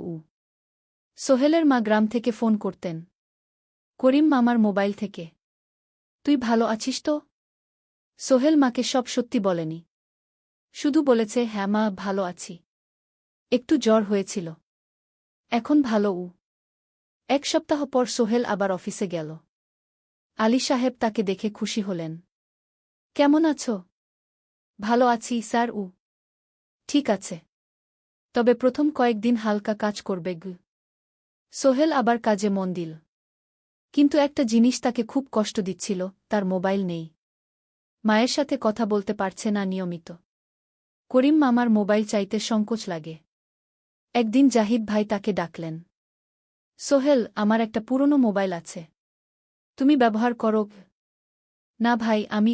সোহেলের মা গ্রাম থেকে ফোন করতেন। করিম মামার মোবাইল থেকে। তুই ভালো আছিস তো? সোহেল মাকে সব সত্যি বলেনি। শুধু বলেছে, হ্যাঁ মা, ভালো আছি। একটু জ্বর হয়েছিল। এখন ভালো। 1 সপ্তাহ পর সোহেল আবার অফিসে গেল। আলী সাহেব তাকে দেখে খুশি হলেন। কেমন আছো? ভালো আছি স্যার। ঠিক আছে। তবে প্রথম কয়েকদিন হালকা কাজ করবে। সোহেল আবার কাজে মন দিল। কিন্তু একটা জিনিস তাকে খুব কষ্ট দিচ্ছিল, তার মোবাইল নেই। মায়ের সাথে কথা বলতে পারছে না নিয়মিত। করিম মামার মোবাইল চাইতে সংকোচ লাগে। একদিন জাহিদ ভাই তাকে ডাকলেন। সোহেল, আমার একটা পুরনো মোবাইল আছে। তুমি ব্যবহার করো? না ভাই, আমি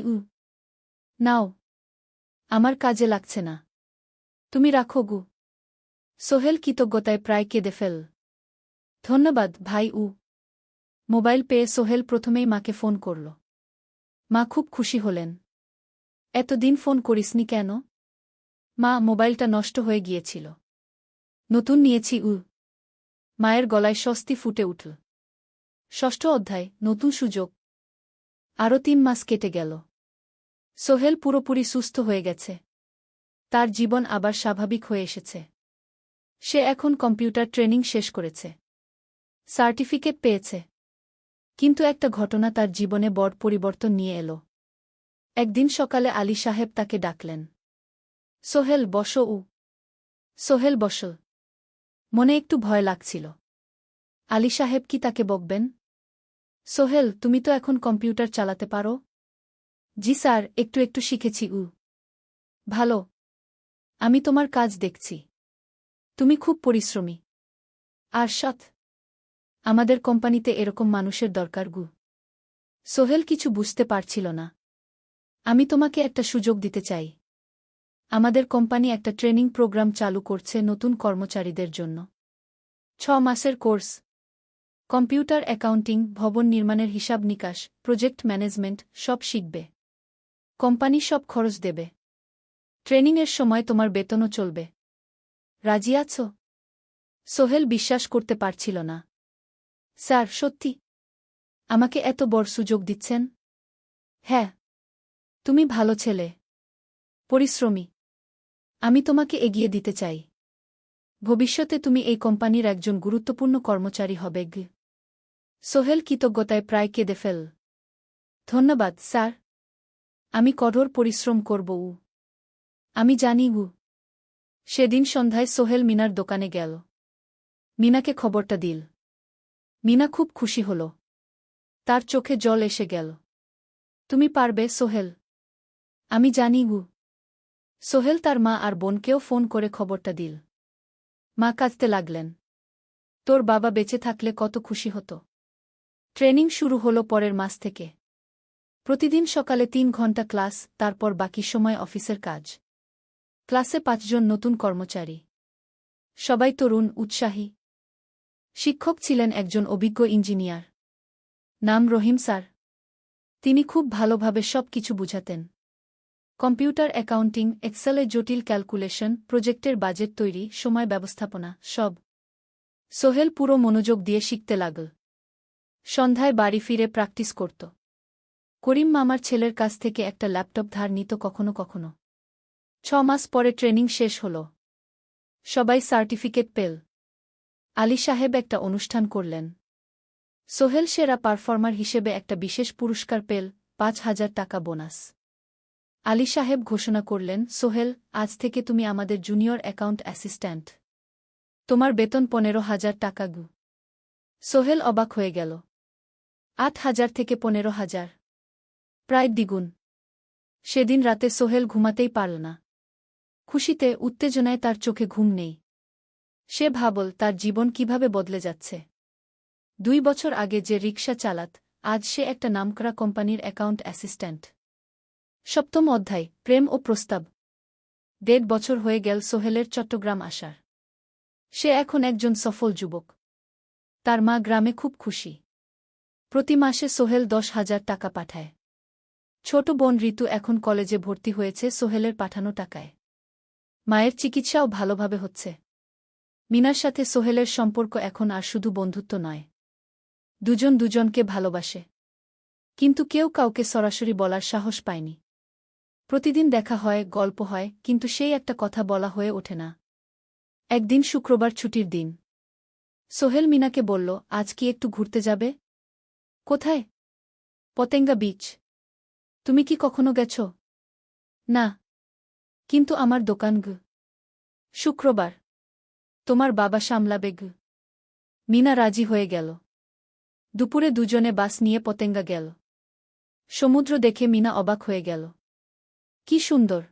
নাও। আমার কাজে লাগছে না। তুমি রাখো। সোহেল কৃতজ্ঞতায় প্রায় কেঁদে ফেল। ধন্যবাদ ভাই। মোবাইল পেয়ে সোহেল প্রথমেই মাকে ফোন করল। মা খুব খুশি হলেন। এতদিন ফোন করিসনি কেন? মা, মোবাইলটা নষ্ট হয়ে গিয়েছিল। নতুন নিয়েছি। মায়ের গলায় স্বস্তি ফুটে উঠল। 6ষ্ঠ অধ্যায়, নতুন সুযোগ। আরও 3 মাস কেটে গেল। সোহেল পুরোপুরি সুস্থ হয়ে গেছে। তার জীবন আবার স্বাভাবিক হয়ে এসেছে। সে এখন কম্পিউটার ট্রেনিং শেষ করেছে। সার্টিফিকেট পেয়েছে। কিন্তু একটা ঘটনা তার জীবনে বড় পরিবর্তন নিয়ে এল। একদিন সকালে আলী সাহেব তাকে ডাকলেন। সোহেল, বসো। সোহেল বসল। মনে একটু ভয় লাগছিল। আলী সাহেব কি তাকে বকবেন? সোহেল, তুমি তো এখন কম্পিউটার চালাতে পারো? জি স্যার, একটু একটু শিখেছি। ভালো। আমি তোমার কাজ দেখছি। তুমি খুব পরিশ্রমী। আর সৎ। আমাদের কোম্পানিতে এরকম মানুষের দরকার। সোহেল কিছু বুঝতে পারছিল না। আমি তোমাকে একটা সুযোগ দিতে চাই। আমাদের কোম্পানি একটা ট্রেনিং প্রোগ্রাম চালু করছে নতুন কর্মচারীদের জন্য। 6 মাসের কোর্স। কম্পিউটার অ্যাকাউন্টিং, ভবন নির্মাণের হিসাব নিকাশ, প্রজেক্ট ম্যানেজমেন্ট সব শিখবে। কোম্পানি সব খরচ দেবে। ট্রেনিংয়ের সময় তোমার বেতনও চলবে। রাজি আছো? সোহেল বিশ্বাস করতে পারছিল না। স্যার, সত্যি? আমাকে এত বড় সুযোগ দিচ্ছেন? হ্যাঁ। তুমি ভালো ছেলে। পরিশ্রমী। আমি তোমাকে এগিয়ে দিতে চাই। ভবিষ্যতে তুমি এই কোম্পানির একজন গুরুত্বপূর্ণ কর্মচারী হবে। সোহেল কৃতজ্ঞতায় প্রায় কেঁদে ফেল। ধন্যবাদ স্যার। আমি কঠোর পরিশ্রম করব। আমি জানি। সেদিন সন্ধ্যায় সোহেল মিনার দোকানে গেল। মিনাকে খবরটা দিল। মিনা খুব খুশি হল। তার চোখে জল এসে গেল। তুমি পারবে সোহেল। আমি জানি। সোহেল তার মা আর বোনকেও ফোন করে খবরটা দিল। মা কাঁদতে লাগলেন। তোর বাবা বেঁচে থাকলে কত খুশি হতো। ট্রেনিং শুরু হলো পরের মাস থেকে। প্রতিদিন সকালে 3 ঘন্টা ক্লাস, তারপর বাকি সময় অফিসের কাজ। ক্লাসে 5 জন নতুন কর্মচারী। সবাই তরুণ, উৎসাহী। শিক্ষক ছিলেন একজন অভিজ্ঞ ইঞ্জিনিয়ার। নাম রহিম স্যার। তিনি খুব ভালোভাবে সব কিছু বুঝাতেন। কম্পিউটার অ্যাকাউন্টিং, এক্সেলে জটিল ক্যালকুলেশন, প্রজেক্টের বাজেট তৈরি, সময় ব্যবস্থাপনা সব। সোহেল পুরো মনোযোগ দিয়ে শিখতে লাগল। সন্ধ্যায় বাড়ি ফিরে প্র্যাকটিস করত। করিম মামার ছেলের কাছ থেকে একটা ল্যাপটপ ধার নিত কখনো কখনো। 6 মাস পরে ট্রেনিং শেষ হল। সবাই সার্টিফিকেট পেল। আলী সাহেব একটা অনুষ্ঠান করলেন। সোহেল সেরা পারফর্মার হিসেবে একটা বিশেষ পুরস্কার পেল, 5,000 টাকা বোনাস। আলী সাহেব ঘোষণা করলেন, সোহেল, আজ থেকে তুমি আমাদের জুনিয়র অ্যাকাউন্ট অ্যাসিস্ট্যান্ট। তোমার বেতন 15,000 টাকা। সোহেল অবাক হয়ে গেল। 8,000 থেকে 15,000। প্রায় দ্বিগুণ। সেদিন রাতে সোহেল ঘুমাতেই পারল না। খুশিতে, উত্তেজনায় তার চোখে ঘুম নেই। সে ভাবল তার জীবন কিভাবে বদলে যাচ্ছে। 2 বছর আগে যে রিকশা চালাত, আজ সে একটা নামকরা কোম্পানির অ্যাকাউন্ট অ্যাসিস্ট্যান্ট। 7ম অধ্যায়, প্রেম ও প্রস্তাব। 1.5 বছর হয়ে গেল সোহেলের চট্টগ্রাম আসার। সে এখন একজন সফল যুবক। তার মা গ্রামে খুব খুশি। প্রতি মাসে সোহেল 10,000 টাকা পাঠায়। ছোট বোন ঋতু এখন কলেজে ভর্তি হয়েছে সোহেলের পাঠানো টাকায়। মায়ের চিকিৎসাও ভালোভাবে হচ্ছে। মিনার সাথে সোহেলের সম্পর্ক এখন আর শুধু বন্ধুত্ব নয়। দুজন দুজনকে ভালোবাসে। কিন্তু কেউ কাউকে সরাসরি বলার সাহস পায়নি। প্রতিদিন দেখা হয়, গল্প হয়, কিন্তু সেই একটা কথা বলা হয়ে ওঠে না। একদিন শুক্রবার ছুটির দিন। সোহেল মিনাকে বলল, আজ কি একটু ঘুরতে যাবে? কোথায়? পতেঙ্গা বিচ। তুমি কি কখনো গেছ? না। কিন্তু আমার দোকান গ। শুক্রবার। তোমার বাবা সামলাবে গ। মিনা রাজি হয়ে গেল। দুপুরে দুজনে বাস নিয়ে পতেঙ্গা গেল। সমুদ্র দেখে মিনা অবাক হয়ে গেল। কি সুন্দর!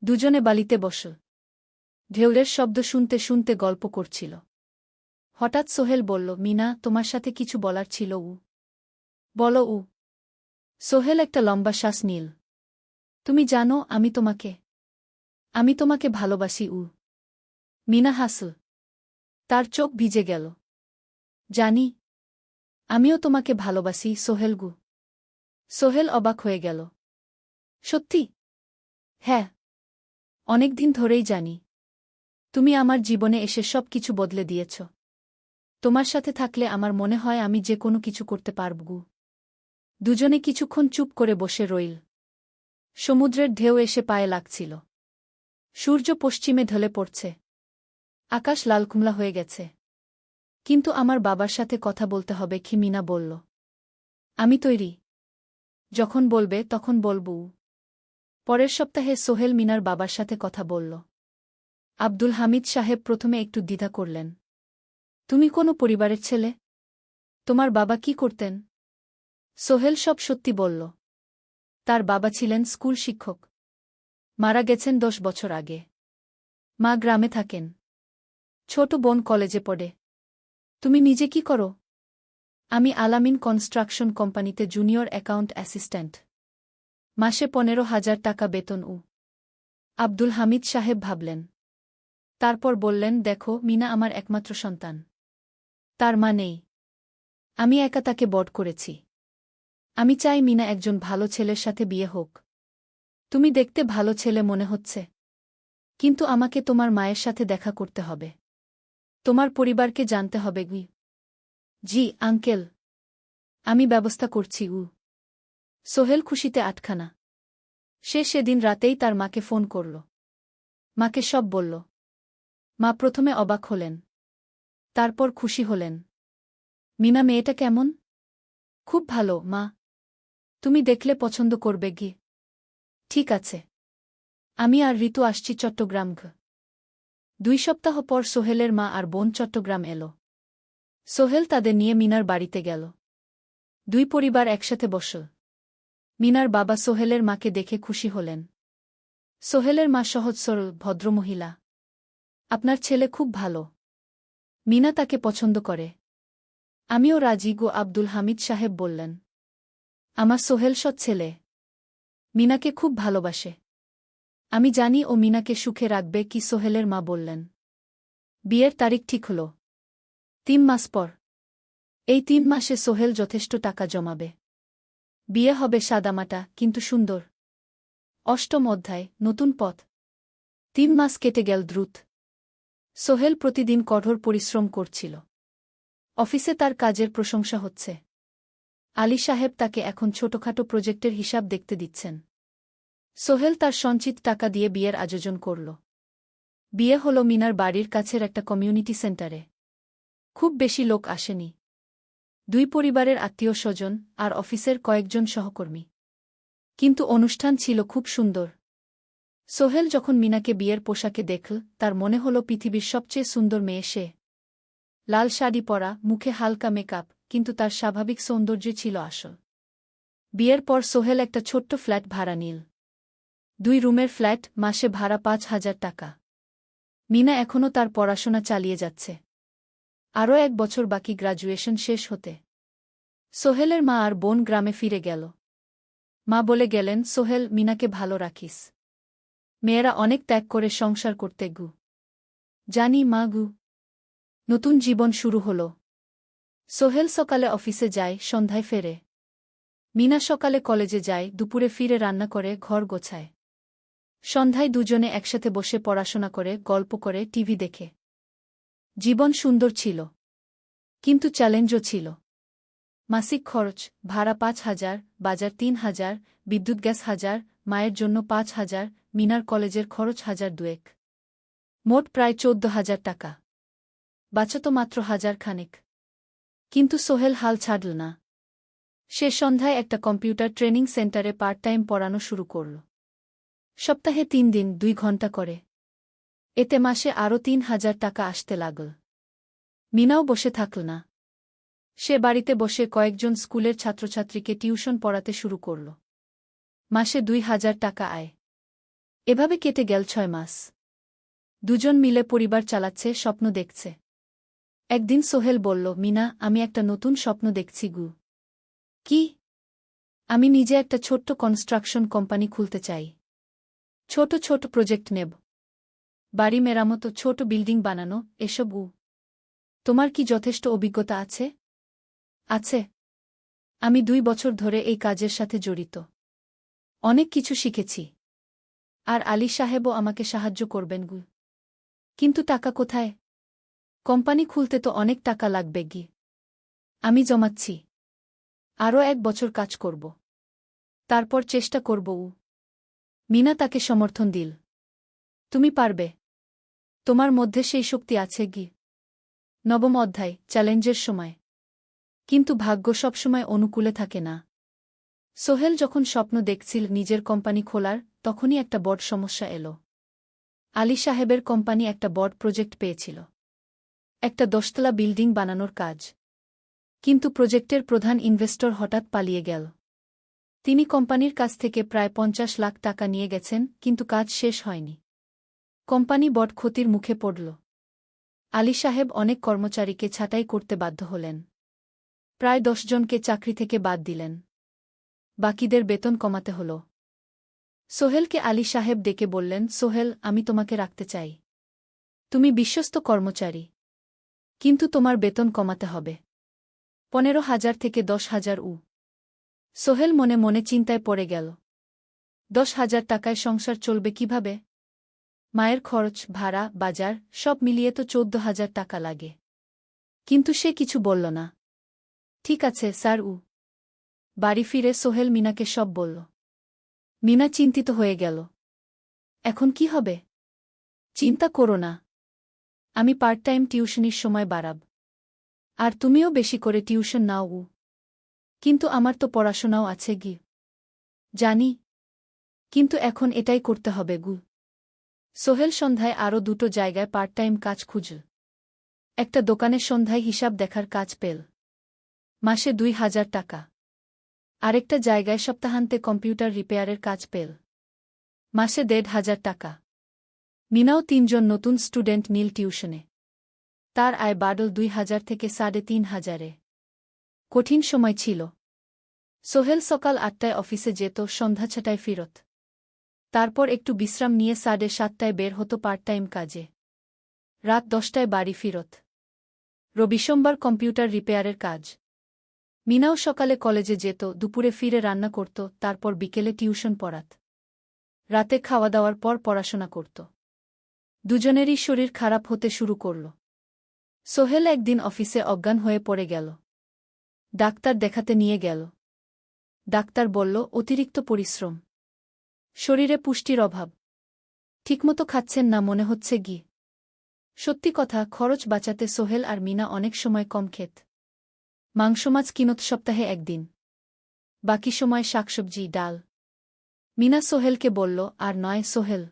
দুজনে বালিতে বসল। ঢেউয়ের শব্দ শুনতে শুনতে গল্প করছিল। হঠাৎ সোহেল বলল, মিনা, তোমার সাথে কিছু বলার ছিল। বলো। সোহেল একটা লম্বা শ্বাস নিল। তুমি জানো আমি তোমাকে ভালোবাসি। মিনা হাসল। তার চোখ ভিজে গেল। জানি। আমিও তোমাকে ভালোবাসি সোহেল। সোহেল অবাক হয়ে গেল। সত্যি? হ্যাঁ। অনেকদিন ধরেই জানি। তুমি আমার জীবনে এসে সব কিছু বদলে দিয়েছ। তোমার সাথে থাকলে আমার মনে হয় আমি যে কোনো কিছু করতে পারব। দুজনে কিছুক্ষণ চুপ করে বসে রইল। সমুদ্রের ঢেউ এসে পায়ে লাগছিল। সূর্য পশ্চিমে ঢলে পড়ছে। আকাশ লালকুমলা হয়ে গেছে। কিন্তু আমার বাবার সাথে কথা বলতে হবে কি? মিনা বলল। আমি তৈরি। যখন বলবে তখন বলব। পরের সপ্তাহে সোহেল মিনার বাবার সাথে কথা বলল। আব্দুল হামিদ সাহেব প্রথমে একটু দ্বিধা করলেন। তুমি কোনো পরিবারের ছেলে? তোমার বাবা কি করতেন? সোহেল সব সত্যি বলল। তার বাবা ছিলেন স্কুল শিক্ষক। মারা গেছেন 10 বছর আগে। মা গ্রামে থাকেন। ছোট বোন কলেজে পড়ে। তুমি নিজে কি করো? আমি আলামিন কনস্ট্রাকশন কোম্পানিতে জুনিয়র অ্যাকাউন্ট অ্যাসিস্ট্যান্ট। মাসে 15,000 টাকা বেতন। আব্দুল হামিদ সাহেব ভাবলেন। তারপর বললেন, দেখো মিনা আমার একমাত্র সন্তান। তার মা নেই। আমি একা তাকে বড় করেছি। আমি চাই মিনা একজন ভালো ছেলের সাথে বিয়ে হোক। তুমি দেখতে ভালো ছেলে মনে হচ্ছে। কিন্তু আমাকে তোমার মায়ের সাথে দেখা করতে হবে। তোমার পরিবারকে জানতে হবে। জি আঙ্কেল। আমি ব্যবস্থা করছি। সোহেল খুশিতে আটখানা। সে সেদিন রাতেই তার মাকে ফোন করল। মাকে সব বলল। মা প্রথমে অবাক হলেন। তারপর খুশি হলেন। মিনা মেয়েটা কেমন? খুব ভালো মা। তুমি দেখলে পছন্দ করবে। ঠিক আছে। আমি আর ঋতু আসছি চট্টগ্রাম। 2 সপ্তাহ পর সোহেলের মা আর বোন চট্টগ্রাম এলো। সোহেল তাদের নিয়ে মিনার বাড়িতে গেল। 2 পরিবার একসাথে বসল। মিনার বাবা সোহেলের মাকে দেখে খুশি হলেন। সোহেলের মা সহজ সরল ভদ্রমহিলা। আপনার ছেলে খুব ভালো। মিনা তাকে পছন্দ করে। আমিও রাজি। আব্দুল হামিদ সাহেব বললেন। আমার সোহেল সৎ ছেলে। মিনাকে খুব ভালোবাসে। আমি জানি ও মিনাকে সুখে রাখবে। কি? সোহেলের মা বললেন। বিয়ের তারিখ ঠিক হল 3 মাস পর। এই 3 মাসে সোহেল যথেষ্ট টাকা জমাবে। বিয়ে হবে সাদামাটা কিন্তু সুন্দর। 8ম অধ্যায়, নতুন পথ। 3 মাস কেটে গেল দ্রুত। সোহেল প্রতিদিন কঠোর পরিশ্রম করছিল। অফিসে তার কাজের প্রশংসা হচ্ছে। আলী সাহেব তাকে এখন ছোটখাটো প্রজেক্টের হিসাব দেখতে দিচ্ছেন। সোহেল তার সঞ্চিত টাকা দিয়ে বিয়ের আয়োজন করল। বিয়ে হল মিনার বাড়ির কাছের একটা কমিউনিটি সেন্টারে। খুব বেশি লোক আসেনি। 2 পরিবারের আত্মীয় স্বজন আর অফিসের কয়েকজন সহকর্মী। কিন্তু অনুষ্ঠান ছিল খুব সুন্দর। সোহেল যখন মিনাকে বিয়ের পোশাকে দেখল, তার মনে হল পৃথিবীর সবচেয়ে সুন্দর মেয়ে সে। লাল শাড়ি পরা, মুখে হালকা মেকআপ, কিন্তু তার স্বাভাবিক সৌন্দর্য ছিল আসল। বিয়ের পর সোহেল একটা ছোট্ট ফ্ল্যাট ভাড়া নিল। 2 রুমের ফ্ল্যাট, মাসে ভাড়া 5,000 টাকা। মিনা এখনও তার পড়াশোনা চালিয়ে যাচ্ছে। আরও 1 বছর বাকি গ্র্যাজুয়েশন শেষ হতে। সোহেলের মা আর বোন গ্রামে ফিরে গেল। মা বলে গেলেন, সোহেল, মিনাকে ভালো রাখিস। মেয়েরা অনেক ত্যাগ করে সংসার করতে জানি মাগু। নতুন জীবন শুরু হল। সোহেল সকালে অফিসে যায়, সন্ধ্যায় ফেরে। মিনা সকালে কলেজে যায়, দুপুরে ফিরে রান্না করে, ঘর গোছায়। সন্ধ্যায় দুজনে একসাথে বসে পড়াশোনা করে, গল্প করে, টিভি দেখে। জীবন সুন্দর ছিল। কিন্তু চ্যালেঞ্জও ছিল। মাসিক খরচ, ভাড়া ৫,০০০, বাজার ৩,০০০, বিদ্যুৎ গ্যাস ১,০০০, মায়ের জন্য ৫,০০০, মিনার কলেজের খরচ ১,০০০ মোট প্রায় ১৪,০০০ টাকা। বাঁচত মাত্র ১,০০০ খানেক। কিন্তু সোহেল হাল ছাড়ল না। সে সন্ধ্যায় একটা কম্পিউটার ট্রেনিং সেন্টারে পার্ট টাইম পড়ানো শুরু করল। সপ্তাহে ৩ দিন ২ ঘন্টা করে। এতে মাসে আরও ৩,০০০ টাকা আসতে লাগল। মিনাও বসে থাকল না। সে বাড়িতে বসে কয়েকজন স্কুলের ছাত্রছাত্রীকে টিউশন পড়াতে শুরু করল। মাসে ২,০০০ টাকা আয়। এভাবে কেটে গেল ৬ মাস। দুজন মিলে পরিবার চালাচ্ছে, স্বপ্ন দেখছে। একদিন সোহেল বলল, মিনা, আমি একটা নতুন স্বপ্ন দেখছি গু। কি? আমি নিজে একটা ছোট্ট কনস্ট্রাকশন কোম্পানি খুলতে চাই। ছোট ছোট প্রজেক্ট নেব। বাড়ি মেরামত, ছোট বিল্ডিং বানানো, এসব। তোমার কি যথেষ্ট অভিজ্ঞতা আছে? আছে। আমি ২ বছর ধরে এই কাজের সাথে জড়িত। অনেক কিছু শিখেছি। আর আলী সাহেবও আমাকে সাহায্য করবেন গু। কিন্তু টাকা কোথায়? কোম্পানি খুলতে তো অনেক টাকা লাগবে গি। আমি জমাচ্ছি। আরও ১ বছর কাজ করব। তারপর চেষ্টা করব। মিনা তাকে সমর্থন দিল। তুমি পারবে। তোমার মধ্যে সেই শক্তি আছে গি। নবম অধ্যায়, চ্যালেঞ্জের সময়। কিন্তু ভাগ্য সবসময় অনুকূলে থাকে না। সোহেল যখন স্বপ্ন দেখছিল নিজের কোম্পানি খোলার, তখনই একটা বড় সমস্যা এল। আলী সাহেবের কোম্পানি একটা বড় প্রজেক্ট পেয়েছিল। একটা ১০তলা বিল্ডিং বানানোর কাজ। কিন্তু প্রজেক্টের প্রধান ইনভেস্টর হঠাৎ পালিয়ে গেল। তিনি কোম্পানির কাছ থেকে প্রায় ৫০ লাখ টাকা নিয়ে গেছেন, কিন্তু কাজ শেষ হয়নি। কোম্পানি বড় ক্ষতির মুখে পড়ল। আলী সাহেব অনেক কর্মচারীকে ছাঁটাই করতে বাধ্য হলেন। প্রায় ১০ জনকে চাকরি থেকে বাদ দিলেন। বাকিদের বেতন কমাতে হল। সোহেলকে আলী সাহেব ডেকে বললেন, সোহেল, আমি তোমাকে রাখতে চাই। তুমি বিশ্বস্ত কর্মচারী। কিন্তু তোমার বেতন কমাতে হবে। ১৫,০০০ থেকে ১০,০০০। সোহেল মনে মনে চিন্তায় পড়ে গেল। ১০,০০০ টাকায় সংসার চলবে কিভাবে? মায়ের খরচ, ভাড়া, বাজার সব মিলিয়ে তো ১৪,০০০ টাকা লাগে। কিন্তু সে কিছু বলল না। ঠিক আছে স্যার। বাড়ি ফিরে সোহেল মিনাকে সব বলল। মিনা চিন্তিত হয়ে গেল। এখন কি হবে? চিন্তা করো না। আমি পার্ট টাইম টিউশনির সময় বাড়াব। আর তুমিও বেশি করে টিউশন নাও। কিন্তু আমার তো পড়াশোনাও আছে গি। জানি। কিন্তু এখন এটাই করতে হবে গু। সোহেল সন্ধ্যায় আরও ২টো জায়গায় পার্ট টাইম কাজ খুঁজল। একটা দোকানের সন্ধ্যায় হিসাব দেখার কাজ পেল। মাসে ২,০০০ টাকা। আরেকটা জায়গায় সপ্তাহান্তে কম্পিউটার রিপেয়ারের কাজ পেল। মাসে ১,৫০০ টাকা। মিনাও ৩ জন নতুন স্টুডেন্ট নিল টিউশনে। তার আয় বাড়ল ২,০০০ থেকে ৩,৫০০। কঠিন সময় ছিল। সোহেল সকাল ৮টায় অফিসে যেত, সন্ধ্যা ৬টায় ফিরত। তারপর একটু বিশ্রাম নিয়ে ৭:৩০ বের হতো পার্ট টাইম কাজে। রাত ১০টায় বাড়ি ফিরত। রবি সোমবার কম্পিউটার রিপেয়ারের কাজ। মিনাও সকালে কলেজে যেত, দুপুরে ফিরে রান্না করত, তারপর বিকেলে টিউশন পড়াত। রাতে খাওয়া দাওয়ার পর পড়াশোনা করত। দুজনেরই শরীর খারাপ হতে শুরু করল। সোহেল একদিন অফিসে অজ্ঞান হয়ে পড়ে গেল। ডাক্তার দেখাতে নিয়ে গেল। ডাক্তার বলল, অতিরিক্ত পরিশ্রম। শরীরে পুষ্টির অভাব। ঠিকমতো খাচ্ছেন না মনে হচ্ছে গি। সত্যি কথা, খরচ বাঁচাতে সোহেল আর মিনা অনেক সময় কম খেত। মাংস মাছ কিনত সপ্তাহে ১ দিন। বাকি সময় শাকসবজি, ডাল। মিনা সোহেলকে বলল, আর নয় সোহেল।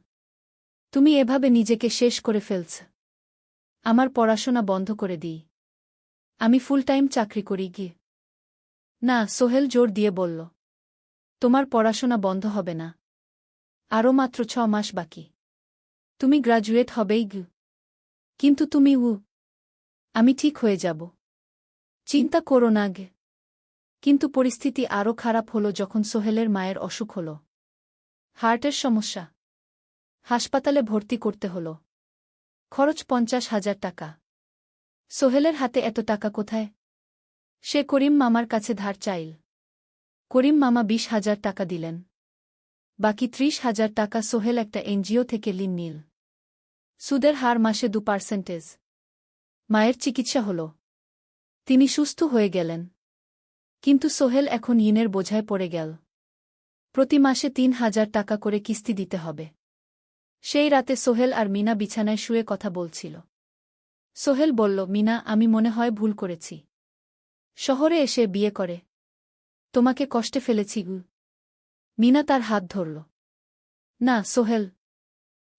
তুমি এভাবে নিজেকে শেষ করে ফেলছ। আমার পড়াশোনা বন্ধ করে দিই। আমি ফুল টাইম চাকরি করি গি। না, সোহেল জোর দিয়ে বলল। তোমার পড়াশোনা বন্ধ হবে না। আরও মাত্র ৬ মাস বাকি। তুমি গ্রাজুয়েট হবেই গি। কিন্তু তুমি। আমি ঠিক হয়ে যাব। চিন্তা করো না গে। কিন্তু পরিস্থিতি আরও খারাপ হল যখন সোহেলের মায়ের অসুখ হল। হার্টের সমস্যা। হাসপাতালে ভর্তি করতে হল। খরচ 50,000 টাকা। সোহেলের হাতে এত টাকা কোথায়? সে করিম মামার কাছে ধার চাইল। করিম মামা 20,000 টাকা দিলেন। বাকি 30,000 টাকা সোহেল একটা এনজিও থেকে ঋণ নিল। সুদের হার মাসে 2%। মায়ের চিকিৎসা হল। তিনি সুস্থ হয়ে গেলেন। কিন্তু সোহেল এখন ঋণের বোঝায় পড়ে গেল। প্রতি মাসে 3,000 টাকা করে কিস্তি দিতে হবে। সেই রাতে সোহেল আর মিনা বিছানায় শুয়ে কথা বলছিল। সোহেল বলল, মিনা, আমি মনে হয় ভুল করেছি। শহরে এসে বিয়ে করে তোমাকে কষ্টে ফেলেছি গু। মিনা তার হাত ধরল। না সোহেল,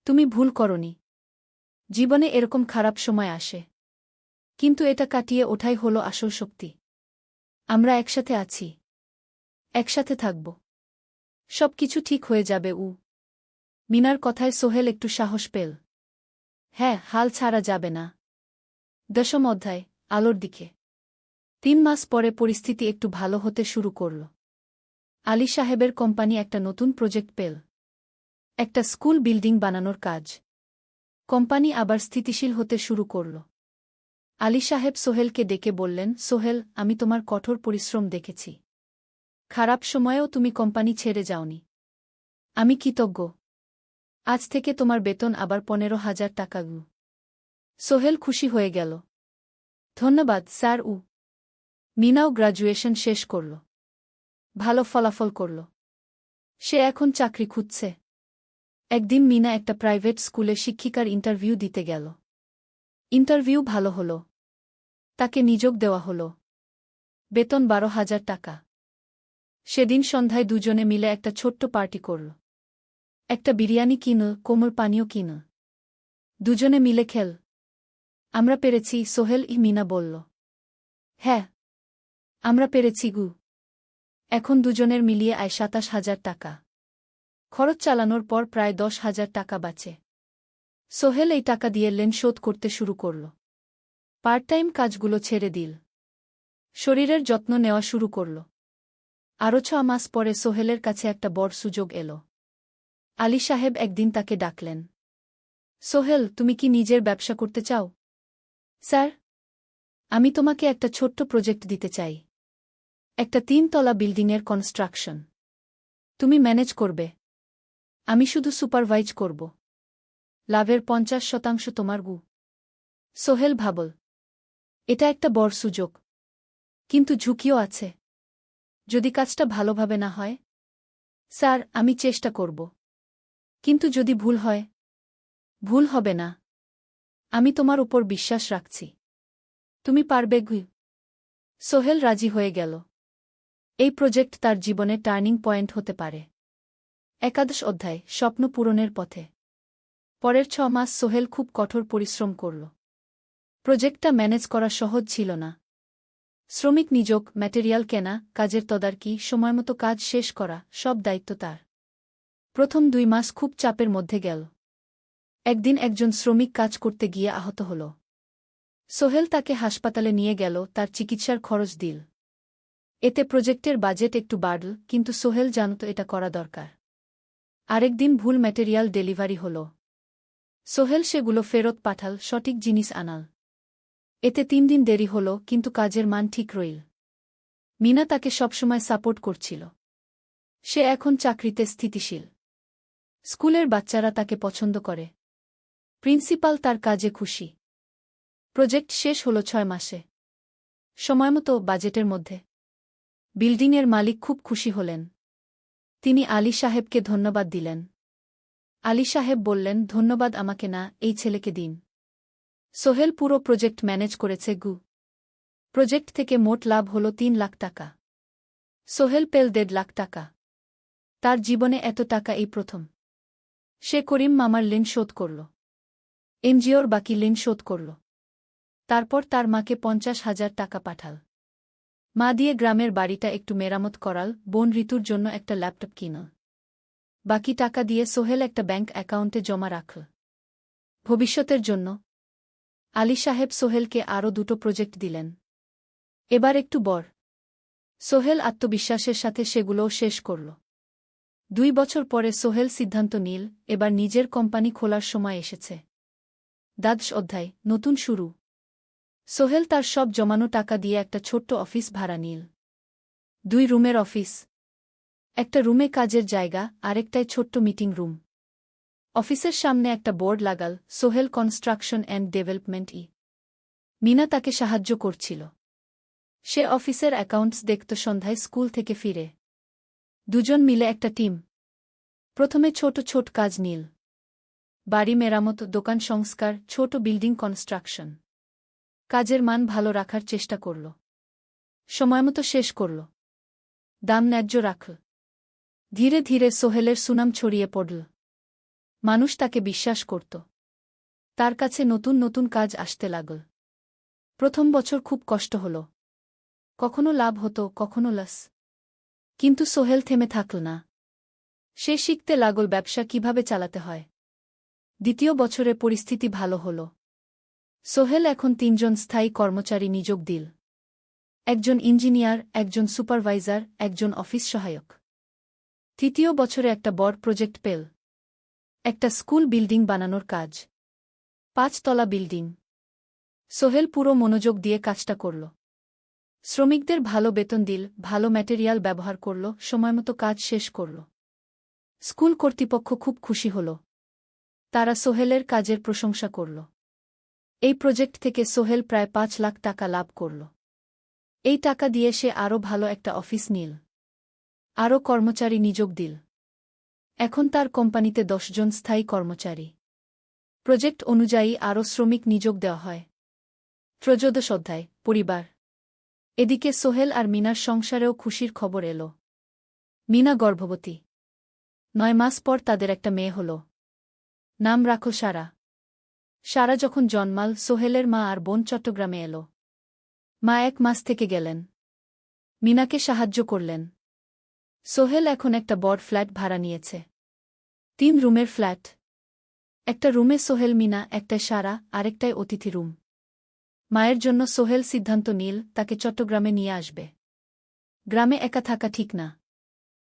তুমি ভুল করনি। জীবনে এরকম খারাপ সময় আসে, কিন্তু এটা কাটিয়ে ওঠাই হলো আসল শক্তি। আমরা একসাথে আছি, একসাথে থাকব। সব কিছু ঠিক হয়ে যাবে। মিনার কথায় সোহেল একটু সাহস পেল। হ্যাঁ, হাল ছাড়া যাবে না। 10ম অধ্যায়, আলোর দিকে। 3 মাস পরে পরিস্থিতি একটু ভালো হতে শুরু করল। আলী সাহেবের কোম্পানি একটা নতুন প্রজেক্ট পেল। একটা স্কুল বিল্ডিং বানানোর কাজ। কোম্পানি আবার স্থিতিশীল হতে শুরু করল। আলী সাহেব সোহেলকে ডেকে বললেন, সোহেল, আমি তোমার কঠোর পরিশ্রম দেখেছি। খারাপ সময়েও তুমি কোম্পানি ছেড়ে যাওনি। আমি কৃতজ্ঞ। আজ থেকে তোমার বেতন আবার 15,000 টাকা। সোহেল খুশি হয়ে গেল। ধন্যবাদ স্যার। মিনাও গ্র্যাজুয়েশন শেষ করল। ভালো ফলাফল করল। সে এখন চাকরি খুঁজছে। একদিন মিনা একটা প্রাইভেট স্কুলে শিক্ষিকার ইন্টারভিউ দিতে গেল। ইন্টারভিউ ভালো হল। তাকে নিযোগ দেওয়া হল। বেতন 12,000 টাকা। সেদিন সন্ধ্যায় দুজনে মিলে একটা ছোট্ট পার্টি করল। একটা বিরিয়ানি কিনল, কোমল পানীয় কিনল। দুজনে মিলে খেল। আমরা পেরেছি সোহেল, মিনা বলল। হ্যাঁ, আমরা পেরেছি গু। এখন দুজনের মিলিয়ে আয় 27,000 টাকা। খরচ চালানোর পর প্রায় 10,000 টাকা বাঁচে। সোহেল এই টাকা দিয়ে লোন শোধ করতে শুরু করল। পার্ট টাইম কাজগুলো ছেড়ে দিল। শরীরের যত্ন নেওয়া শুরু করল। আরও 6 মাস পরে সোহেলের কাছে একটা বড় সুযোগ এল। আলী সাহেব একদিন তাকে ডাকলেন। সোহেল, তুমি কি নিজের ব্যবসা করতে চাও? স্যার, আমি তোমাকে একটা ছোট্ট প্রজেক্ট দিতে চাই। একটা 3 তলা বিল্ডিংয়ের কনস্ট্রাকশন। তুমি ম্যানেজ করবে, আমি শুধু সুপারভাইজ করব। লাভের 50% তোমার গু। সোহেল ভাবল, এটা একটা বড় সুযোগ, কিন্তু ঝুঁকিও আছে। যদি কাজটা ভালোভাবে না হয়? স্যার, আমি চেষ্টা করব। কিন্তু যদি ভুল হয়? ভুল হবে না। আমি তোমার উপর বিশ্বাস রাখছি। তুমি পারবে গু। সোহেল রাজি হয়ে গেল। এই প্রজেক্ট তার জীবনে টার্নিং পয়েন্ট হতে পারে। 11 অধ্যায়, স্বপ্ন পূরণের পথে। পরের 6 মাস সোহেল খুব কঠোর পরিশ্রম করল। প্রজেক্টটা ম্যানেজ করা সহজ ছিল না। শ্রমিক নিযোগ, ম্যাটেরিয়াল কেনা, কাজের তদারকি, সময়মতো কাজ শেষ করা, সব দায়িত্ব তার। প্রথম 2 মাস খুব চাপের মধ্যে গেল। একদিন একজন শ্রমিক কাজ করতে গিয়ে আহত হল। সোহেল তাকে হাসপাতালে নিয়ে গেল, তার চিকিৎসার খরচ দিল। এতে প্রজেক্টের বাজেট একটু বাড়ল, কিন্তু সোহেল জানত এটা করা দরকার। আরেকদিন ভুল ম্যাটেরিয়াল ডেলিভারি হল। সোহেল সেগুলো ফেরত পাঠাল, সঠিক জিনিস আনাল। এতে 3 দিন দেরি হল, কিন্তু কাজের মান ঠিক রইল। মিনা তাকে সবসময় সাপোর্ট করছিল। সে এখন চাকরিতে স্থিতিশীল। স্কুলের বাচ্চারা তাকে পছন্দ করে। প্রিন্সিপাল তার কাজে খুশি। প্রজেক্ট শেষ হল 6 মাসে। সময়মতো, বাজেটের মধ্যে। বিল্ডিংয়ের মালিক খুব খুশি হলেন। তিনি আলী সাহেবকে ধন্যবাদ দিলেন। আলী সাহেব বললেন, ধন্যবাদ আমাকে না, এই ছেলেকে দিন। সোহেল পুরো প্রজেক্ট ম্যানেজ করেছে গু। প্রজেক্ট থেকে মোট লাভ হল 3 লাখ টাকা। সোহেল পেল 1.5 লাখ টাকা। তার জীবনে এত টাকা এই প্রথম। সে করিম মামার ঋণ শোধ করল। এনজিওর বাকি ঋণ শোধ করল। তারপর তার মাকে 50,000 টাকা পাঠাল। মা দিয়ে গ্রামের বাড়িটা একটু মেরামত করাল, বোন ঋতুর জন্য একটা ল্যাপটপ কিনল। বাকি টাকা দিয়ে সোহেল একটা ব্যাংক অ্যাকাউন্টে জমা রাখল ভবিষ্যতের জন্য। আলী সাহেব সোহেলকে আরও 2টো প্রজেক্ট দিলেন। এবার একটু বড়। সোহেল আত্মবিশ্বাসের সাথে সেগুলোও শেষ করল। 2 বছর পরে সোহেল সিদ্ধান্ত নিল, এবার নিজের কোম্পানি খোলার সময় এসেছে। দ্বাদশ অধ্যায় নতুন শুরু। সোহেল তার সব জমানো টাকা দিয়ে একটা ছোট্ট অফিস ভাড়া নিল। 2 রুমের অফিস। একটা রুমে কাজের জায়গা, আরেকটায় ছোট্ট মিটিং রুম। অফিসের সামনে একটা বোর্ড লাগাল, Sohel construction and development. Meena তাকে সাহায্য করছিল। সে অফিসের অ্যাকাউন্টস দেখত সন্ধ্যায় স্কুল থেকে ফিরে। দুজন মিলে একটা টিম। প্রথমে ছোট ছোট কাজ নিল। বাড়ি মেরামত, দোকান সংস্কার, ছোট বিল্ডিং কনস্ট্রাকশন। কাজের মান ভালো রাখার চেষ্টা করল। সময়মতো শেষ করল। দাম ন্যায্য রাখল। ধীরে ধীরে সোহেলের সুনাম ছড়িয়ে পড়ল। মানুষ তাকে বিশ্বাস করত। তার কাছে নতুন নতুন কাজ আসতে লাগল। প্রথম বছর খুব কষ্ট হল। কখনো লাভ হতো, কখনো লস। কিন্তু সোহেল থেমে থাকল না। সে শিখতে লাগল ব্যবসা কিভাবে চালাতে হয়। দ্বিতীয় বছরে পরিস্থিতি ভালো হল। সোহেল এখন 3 জন স্থায়ী কর্মচারী নিয়োগ দিল। একজন ইঞ্জিনিয়ার, একজন সুপারভাইজার, একজন অফিস সহায়ক। তৃতীয় বছরে একটা বড় প্রজেক্ট পেল। একটা স্কুল বিল্ডিং বানানোর কাজ। 5 তলা বিল্ডিং। সোহেল পুরো মনোযোগ দিয়ে কাজটা করল। শ্রমিকদের ভালো বেতন দিল, ভালো ম্যাটেরিয়াল ব্যবহার করল, সময়মতো কাজ শেষ করল। স্কুল কর্তৃপক্ষ খুব খুশি হল। তারা সোহেলের কাজের প্রশংসা করল। এই প্রজেক্ট থেকে সোহেল প্রায় 5 লাখ টাকা লাভ করল। এই টাকা দিয়ে সে আরও ভালো একটা অফিস নিল। আরও কর্মচারী নিয়োগ দিল। এখন তার কোম্পানিতে 10 জন স্থায়ী কর্মচারী। প্রজেক্ট অনুযায়ী আরও শ্রমিক নিয়োগ দেওয়া হয়। ত্রয়োদশ অধ্যায় পরিবার। এদিকে সোহেল আর মিনার সংসারেও খুশির খবর এল। মিনা গর্ভবতী। 9 মাস পর তাদের একটা মেয়ে হল। নাম রাখল সারা। সারা যখন জন্মাল, সোহেলের মা আর বোন চট্টগ্রামে এল। মা 1 মাস থেকে গেলেন। মিনাকে সাহায্য করলেন। সোহেল এখন একটা বড় ফ্ল্যাট ভাড়া নিয়েছে। 3 রুমের ফ্ল্যাট। একটা রুমে সোহেল, মিনা, একটায় সারা, আরেকটায় অতিথি রুম। মায়ের জন্য সোহেল সিদ্ধান্ত নিল তাকে চট্টগ্রামে নিয়ে আসবে। গ্রামে একা থাকা ঠিক না।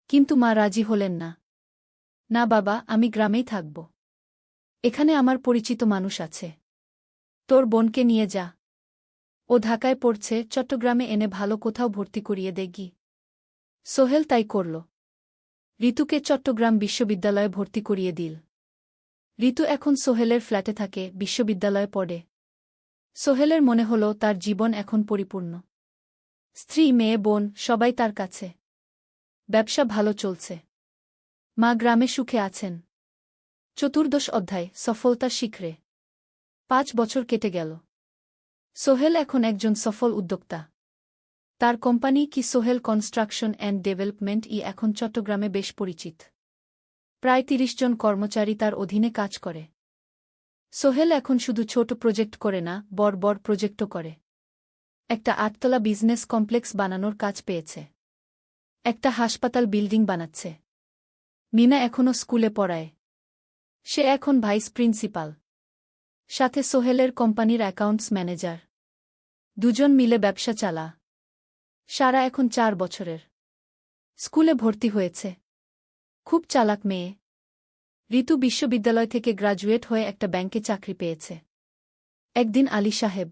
কিন্তু মা রাজি হলেন না। না বাবা, আমি গ্রামেই থাকব। এখানে আমার পরিচিত মানুষ আছে। তোর বোনকে নিয়ে যা। ও ঢাকায় পড়ছে, চট্টগ্রামে এনে ভালো কোথাও ভর্তি করিয়ে দেগি। সোহেল তাই করল। ঋতুকে চট্টগ্রাম বিশ্ববিদ্যালয়ে ভর্তি করিয়ে দিল। ঋতু এখন সোহেলের ফ্ল্যাটে থাকে, বিশ্ববিদ্যালয়ে পড়ে। সোহেলের মনে হল তার জীবন এখন পরিপূর্ণ। স্ত্রী, মেয়ে, বোন সবাই তার কাছে। ব্যবসা ভালো চলছে। মা গ্রামে সুখে আছেন। চতুর্দশ অধ্যায় সফলতার শিখরে। 5 বছর কেটে গেল। সোহেল এখন একজন সফল উদ্যোক্তা। তার কোম্পানি কি সোহেল কনস্ট্রাকশন অ্যান্ড ডেভেলপমেন্ট এখন চট্টগ্রামে বেশ পরিচিত। প্রায় 30 জন কর্মচারী তার অধীনে কাজ করে। সোহেল এখন শুধু ছোট প্রজেক্ট করে না, বড় বড় প্রজেক্টও করে। একটা 8 তলা বিজনেস কমপ্লেক্স বানানোর কাজ পেয়েছে। একটা হাসপাতাল বিল্ডিং বানাচ্ছে। মিনা এখনও স্কুলে পড়ায়। সে এখন ভাইস প্রিন্সিপাল। সাথে সোহেলের কোম্পানির অ্যাকাউন্টস ম্যানেজার। 2 জন মিলে ব্যবসা চালা। সারা এখন 4 বছরের। স্কুলে ভর্তি হয়েছে। খুব চালাক মেয়ে। ঋতু বিশ্ববিদ্যালয় থেকে গ্রাজুয়েট হয়ে একটা ব্যাংকে চাকরি পেয়েছে। একদিন আলী সাহেব